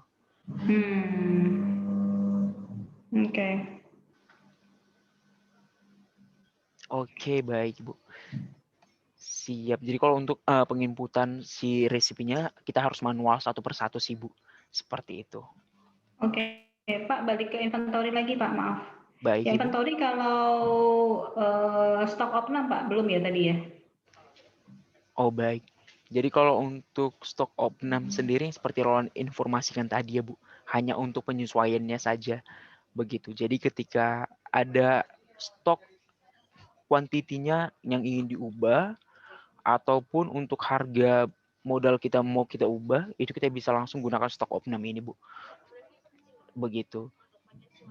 Oke. Oke, baik Ibu. Siap. Jadi kalau untuk penginputan si resepinya kita harus manual satu persatu sih Bu. Seperti itu. Oke, Pak, balik ke inventory lagi Pak, maaf. Baik, ya, Ibu. inventory kalau stok opnam Pak, belum ya tadi ya? Oh baik. Jadi kalau untuk stok opnam sendiri seperti Roland informasikan tadi ya Bu, hanya untuk penyesuaiannya saja. Begitu. Jadi ketika ada stok kuantitinya yang ingin diubah, ataupun untuk harga modal kita mau kita ubah, itu kita bisa langsung gunakan stok opnam ini, Bu. Begitu.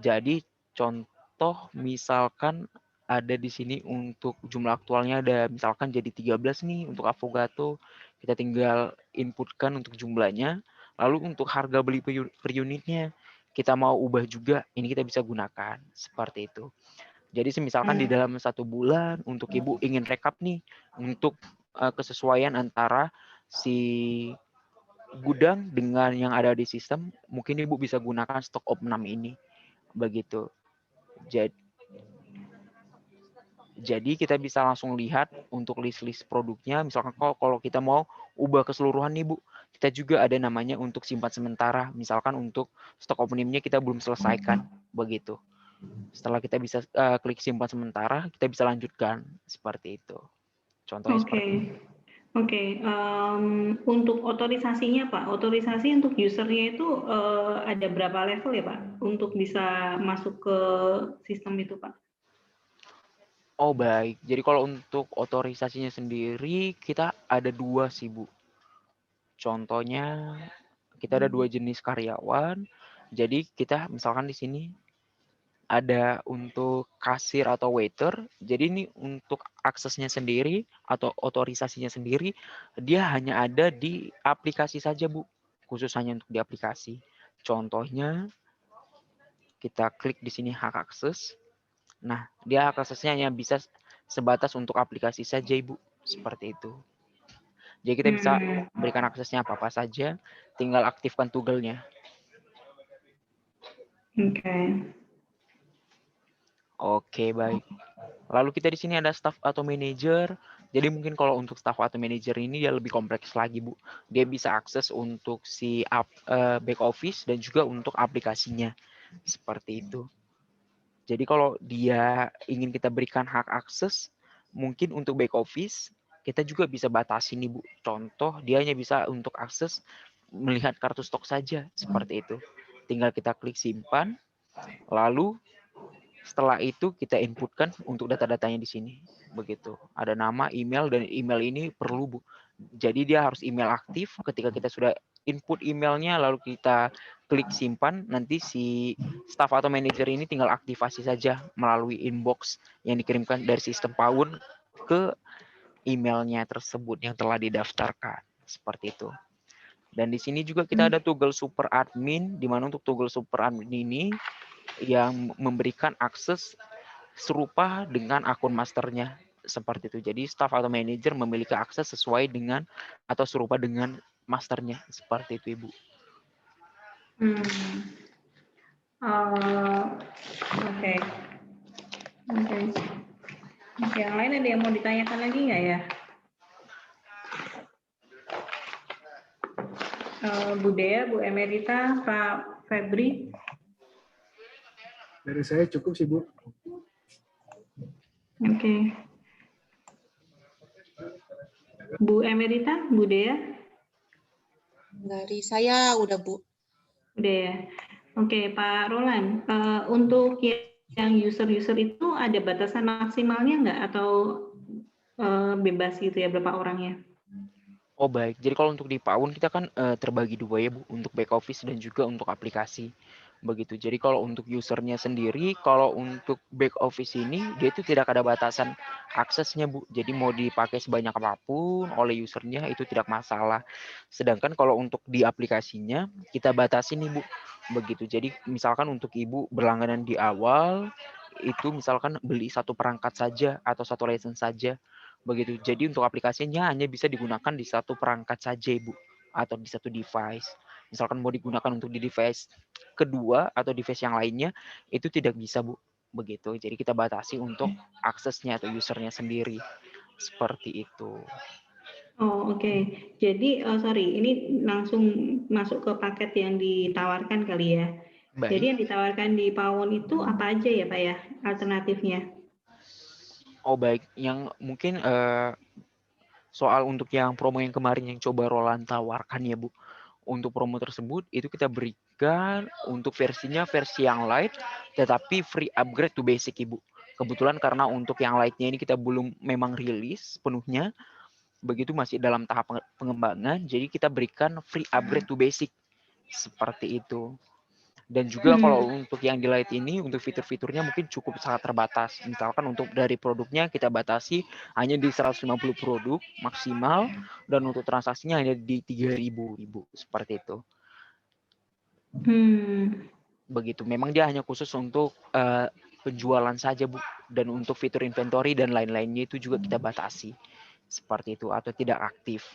Jadi contoh misalkan ada di sini untuk jumlah aktualnya ada misalkan jadi 13 nih untuk Avogato, kita tinggal inputkan untuk jumlahnya, lalu untuk harga beli per unitnya kita mau ubah juga, ini kita bisa gunakan seperti itu. Jadi misalkan di dalam 1 bulan untuk Ibu ingin rekap nih untuk kesesuaian antara si gudang dengan yang ada di sistem, mungkin Ibu bisa gunakan stok opnam ini. Begitu. Jadi kita bisa langsung lihat untuk list-list produknya, misalkan kalau kita mau ubah keseluruhan nih Bu, kita juga ada namanya untuk simpan sementara, misalkan untuk stok opnamnya kita belum selesaikan, begitu. Setelah kita bisa klik simpan sementara, kita bisa lanjutkan seperti itu. Contohnya seperti itu. Oke, untuk otorisasinya Pak, otorisasi untuk usernya itu ada berapa level ya Pak untuk bisa masuk ke sistem itu Pak? Oh baik, jadi kalau untuk otorisasinya sendiri kita ada 2 sih Bu. Contohnya kita ada 2 jenis karyawan. Jadi kita misalkan di sini ada untuk kasir atau waiter. Jadi ini untuk aksesnya sendiri atau otorisasinya sendiri, dia hanya ada di aplikasi saja Bu, khusus hanya untuk di aplikasi. Contohnya kita klik di sini hak akses. Nah, dia hak aksesnya hanya bisa sebatas untuk aplikasi saja Ibu, seperti itu. Jadi kita bisa berikan aksesnya apa-apa saja, tinggal aktifkan toggle-nya. Oke, baik. Lalu kita di sini ada staff atau manager. Jadi mungkin kalau untuk staff atau manager ini dia lebih kompleks lagi, Bu. Dia bisa akses untuk si back office dan juga untuk aplikasinya. Seperti itu. Jadi kalau dia ingin kita berikan hak akses, mungkin untuk back office, kita juga bisa batasi nih Bu. Contoh, dia hanya bisa untuk akses melihat kartu stok saja. Seperti itu. Tinggal kita klik simpan, lalu Setelah itu kita inputkan untuk data-datanya di sini. Begitu. Ada nama, email, dan email ini perlu, Bu. Jadi dia harus email aktif. Ketika kita sudah input emailnya, lalu kita klik simpan, nanti si staff atau manajer ini tinggal aktifasi saja melalui inbox yang dikirimkan dari sistem PAUN ke emailnya tersebut yang telah didaftarkan. Seperti itu. Dan di sini juga kita ada toggle super admin, di mana untuk toggle super admin ini yang memberikan akses serupa dengan akun masternya. Seperti itu. Jadi staff atau manajer memiliki akses sesuai dengan atau serupa dengan masternya. Seperti itu, Ibu. Oke. Yang lain ada yang mau ditanyakan lagi nggak ya? Bu Dea, Bu Emerita, Pak Febri. Dari saya cukup sih, Bu. Oke. Bu Emerita, Bu Dea? Dari saya udah, Bu. Udah ya. Oke, Pak Roland. Untuk yang user-user itu ada batasan maksimalnya nggak atau bebas gitu ya berapa orangnya? Oh baik, jadi kalau untuk di PAUN kita kan terbagi dua ya Bu, untuk back office dan juga untuk aplikasi. Begitu. Jadi kalau untuk usernya sendiri, kalau untuk back office ini dia itu tidak ada batasan aksesnya Bu. Jadi mau dipakai sebanyak apapun oleh usernya itu tidak masalah. Sedangkan kalau untuk di aplikasinya kita batasi nih Bu. Begitu. Jadi misalkan untuk Ibu berlangganan di awal itu misalkan beli satu perangkat saja atau satu license saja. Begitu. Jadi untuk aplikasinya hanya bisa digunakan di satu perangkat saja Ibu atau di satu device. Misalkan mau digunakan untuk di device kedua atau device yang lainnya itu tidak bisa Bu. Begitu. Jadi kita batasi untuk aksesnya atau usernya sendiri. Seperti itu. Oh oke. Jadi sorry, ini langsung masuk ke paket yang ditawarkan kali ya. Baik. Jadi yang ditawarkan di PAUN itu apa aja ya Pak ya alternatifnya? Oh baik, yang mungkin soal untuk yang promo yang kemarin yang coba Roland tawarkan ya Bu. Untuk promo tersebut itu kita berikan untuk versinya versi yang light tetapi free upgrade to basic Ibu. Kebetulan karena untuk yang lightnya ini kita belum memang rilis penuhnya, begitu masih dalam tahap pengembangan, jadi kita berikan free upgrade to basic seperti itu. Dan juga kalau untuk yang di light ini untuk fitur-fiturnya mungkin cukup sangat terbatas. Misalkan untuk dari produknya kita batasi hanya di 150 produk maksimal dan untuk transaksinya hanya di 3.000 Ibu, seperti itu. Begitu. Memang dia hanya khusus untuk penjualan saja Bu, dan untuk fitur inventory dan lain-lainnya itu juga kita batasi. Seperti itu atau tidak aktif.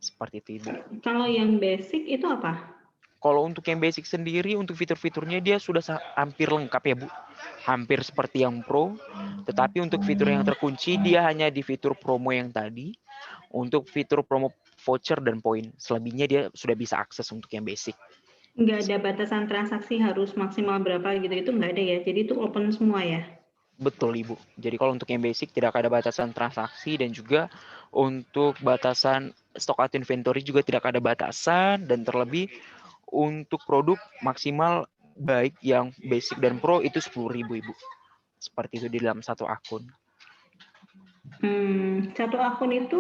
Seperti itu Ibu. Kalau yang basic itu apa? Kalau untuk yang basic sendiri, untuk fitur-fiturnya dia sudah hampir lengkap ya Bu. Hampir seperti yang Pro. Tetapi untuk fitur yang terkunci, dia hanya di fitur promo yang tadi. Untuk fitur promo voucher dan poin. Selebihnya dia sudah bisa akses untuk yang basic. Nggak ada batasan transaksi harus maksimal berapa gitu, itu nggak ada ya? Jadi itu open semua ya? Betul Ibu. Jadi kalau untuk yang basic tidak ada batasan transaksi dan juga untuk batasan stok atau inventory juga tidak ada batasan dan terlebih untuk produk maksimal baik yang basic dan pro itu 10.000 Ibu. Seperti itu di dalam satu akun. Satu akun itu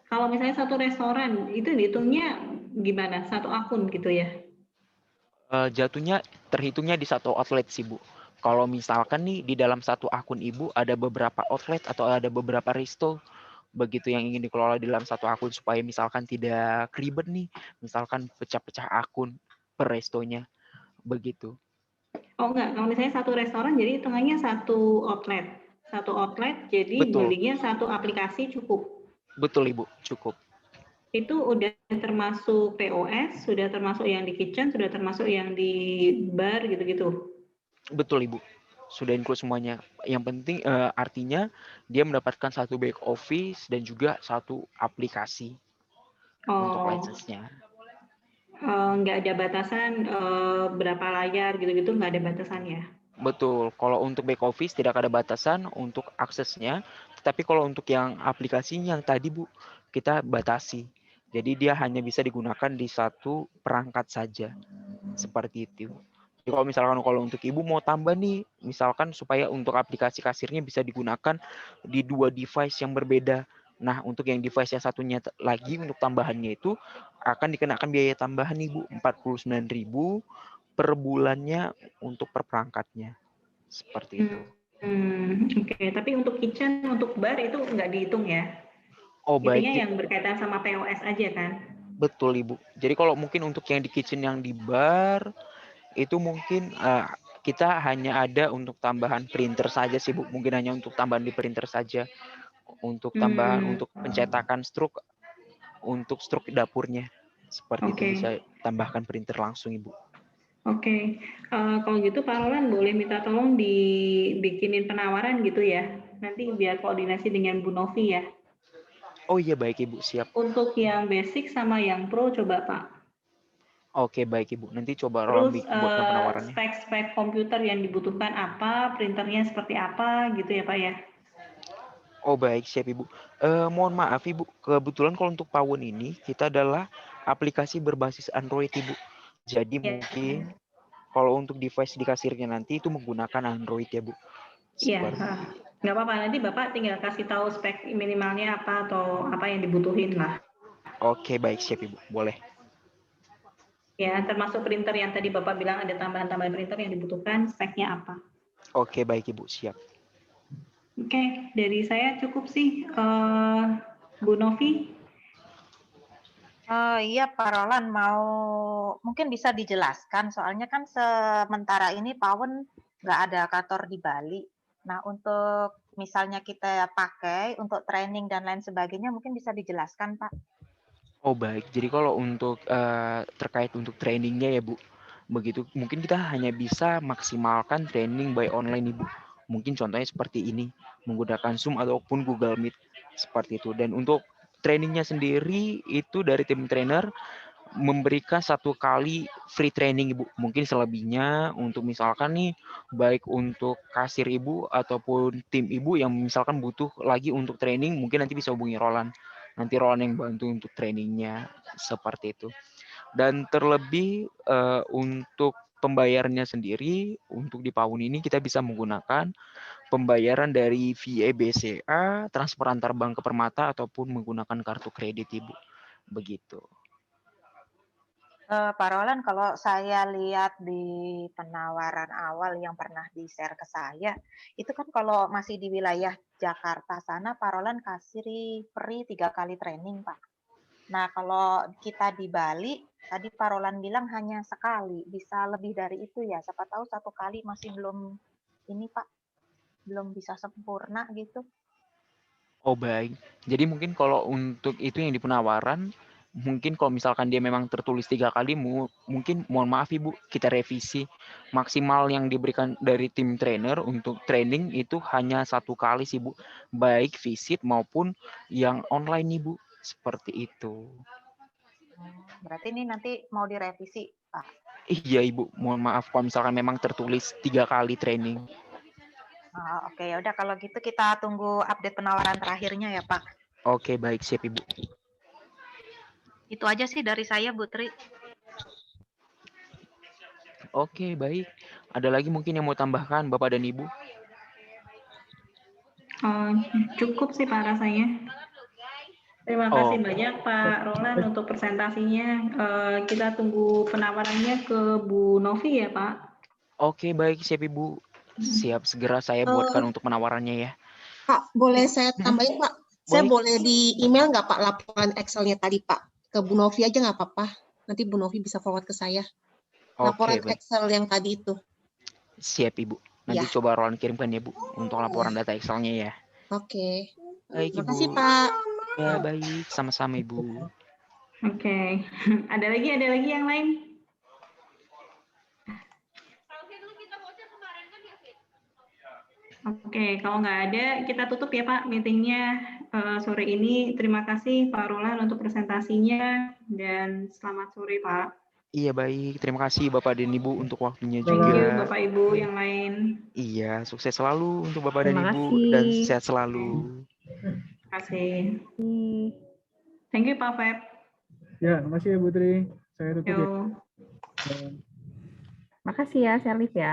kalau misalnya satu restoran itu dihitungnya gimana? Satu akun gitu ya? Jatuhnya terhitungnya di satu outlet sih Bu. Kalau misalkan nih di dalam satu akun Ibu ada beberapa outlet atau ada beberapa resto begitu yang ingin dikelola di dalam satu akun supaya misalkan tidak ribet nih, misalkan pecah-pecah akun per restonya, begitu. Oh enggak, kalau misalnya satu restoran jadi hitungannya satu outlet jadi Betul. belinya satu aplikasi cukup. Betul Ibu, cukup. Itu udah termasuk POS, sudah termasuk yang di kitchen, sudah termasuk yang di bar gitu-gitu. Betul Ibu, sudah include semuanya. Yang penting artinya dia mendapatkan satu back office dan juga satu aplikasi untuk license-nya. Nggak ada batasan berapa layar gitu-gitu, nggak ada batasan ya? Betul, kalau untuk back office tidak ada batasan untuk aksesnya, tetapi kalau untuk yang aplikasinya yang tadi Bu, kita batasi. Jadi dia hanya bisa digunakan di satu perangkat saja, seperti itu. Kalau misalkan kalau untuk Ibu mau tambah nih, misalkan supaya untuk aplikasi kasirnya bisa digunakan di 2 device yang berbeda. Nah, untuk yang device yang satunya lagi untuk tambahannya itu akan dikenakan biaya tambahan nih Bu, 49.000 per bulannya untuk per perangkatnya. Seperti itu. Oke. Tapi untuk kitchen, untuk bar itu nggak dihitung ya? Oh baik, Intinya yang berkaitan sama POS aja kan? betul Ibu. Jadi kalau mungkin untuk yang di kitchen yang di bar itu mungkin kita hanya ada untuk tambahan printer saja sih Bu. Mungkin hanya untuk tambahan di printer saja. Untuk tambahan untuk pencetakan struk, untuk struk dapurnya. Seperti itu Oke. bisa tambahkan printer langsung Ibu. Oke. Kalau gitu Pak Roland boleh minta tolong dibikinin penawaran gitu ya. Nanti biar koordinasi dengan Bu Novi ya. Oh iya baik Ibu, siap. Untuk yang basic sama yang pro coba Pak. Oke baik Ibu, nanti coba Terus buatkan penawarannya. spek-spek komputer yang dibutuhkan apa, printernya seperti apa gitu ya Pak ya. Oh baik, siap Ibu. Mohon maaf Ibu, kebetulan kalau untuk Pawon ini kita adalah aplikasi berbasis Android Ibu. Jadi mungkin kalau untuk device di kasirnya nanti itu menggunakan Android ya Bu. Iya, Seperti nggak apa-apa. Nanti Bapak tinggal kasih tahu spek minimalnya apa atau apa yang dibutuhin lah. Oke baik, siap Ibu, boleh. Ya, termasuk printer yang tadi Bapak bilang ada tambahan-tambahan printer yang dibutuhkan, speknya apa. Oke baik Ibu, siap. Oke, dari saya cukup sih. Bu Novi? Iya Pak Roland, mungkin bisa dijelaskan, soalnya kan sementara ini Pawon nggak ada kantor di Bali. Nah, untuk misalnya kita pakai untuk training dan lain sebagainya, mungkin bisa dijelaskan Pak. Oh baik, jadi kalau untuk terkait untuk trainingnya ya Bu, begitu mungkin kita hanya bisa maksimalkan training by online Ibu. Mungkin contohnya seperti ini, menggunakan Zoom ataupun Google Meet seperti itu. Dan untuk trainingnya sendiri itu dari tim trainer memberikan 1 kali free training Ibu. Mungkin selebihnya untuk misalkan nih baik untuk kasir Ibu ataupun tim Ibu yang misalkan butuh lagi untuk training, mungkin nanti bisa hubungi Roland. Nanti Roland yang bantu untuk trainingnya seperti itu. Dan terlebih untuk pembayarannya sendiri untuk di Pawon ini kita bisa menggunakan pembayaran dari via BCA, transfer antar bank ke Permata ataupun menggunakan kartu kredit Ibu. Begitu. Pak Roland, kalau saya lihat di penawaran awal yang pernah di-share ke saya, itu kan kalau masih di wilayah Jakarta sana, Pak Roland kasih free 3 kali training, Pak. Nah, kalau kita di Bali, tadi Pak Roland bilang hanya sekali, bisa lebih dari itu ya. Siapa tahu 1 kali masih belum ini, Pak, belum bisa sempurna gitu. Oh baik. Jadi mungkin kalau untuk itu yang di penawaran, mungkin kalau misalkan dia memang tertulis 3 kali, mungkin mohon maaf Ibu, kita revisi. Maksimal yang diberikan dari tim trainer untuk training itu hanya 1 kali sih Bu. Baik visit maupun yang online Ibu. Seperti itu. Berarti ini nanti mau direvisi, Pak. Iya Ibu, mohon maaf kalau misalkan memang tertulis 3 kali training. Oke, ya udah kalau gitu kita tunggu update penawaran terakhirnya ya, Pak. Oke, baik, siap Ibu. Itu aja sih dari saya, Bu Tri. Oke, baik. Ada lagi mungkin yang mau tambahkan Bapak dan Ibu? Cukup sih Pak rasanya. Terima kasih banyak Pak Roland untuk presentasinya. Kita tunggu penawarannya ke Bu Novi ya Pak. Oke, baik, siap Ibu. Siap, segera saya buatkan untuk penawarannya ya. Pak, boleh saya tambahin Pak? Saya boleh di email nggak Pak laporan Excel-nya tadi Pak? Ke Bu Novi aja nggak apa-apa. Nanti Bu Novi bisa forward ke saya. Laporan Excel yang tadi itu. Siap Ibu. Nanti coba Roland kirimkan ya Bu untuk laporan data Excel-nya ya. Oke. Baik Ibu. Terima kasih Pak. Ya baik, sama-sama Ibu. Oke. Ada lagi yang lain? Oke, kalau nggak ada, kita tutup ya Pak meetingnya sore ini. Terima kasih Pak Roland untuk presentasinya dan selamat sore Pak. Iya baik, terima kasih Bapak dan Ibu untuk waktunya juga. Thank you Bapak Ibu yang lain. Iya, sukses selalu untuk Bapak dan Ibu dan sehat selalu. Terima kasih. Thank you Pak Feb. Ya, terima kasih ya Bu Tri. Saya tutup ya. Makasih ya, Selif ya.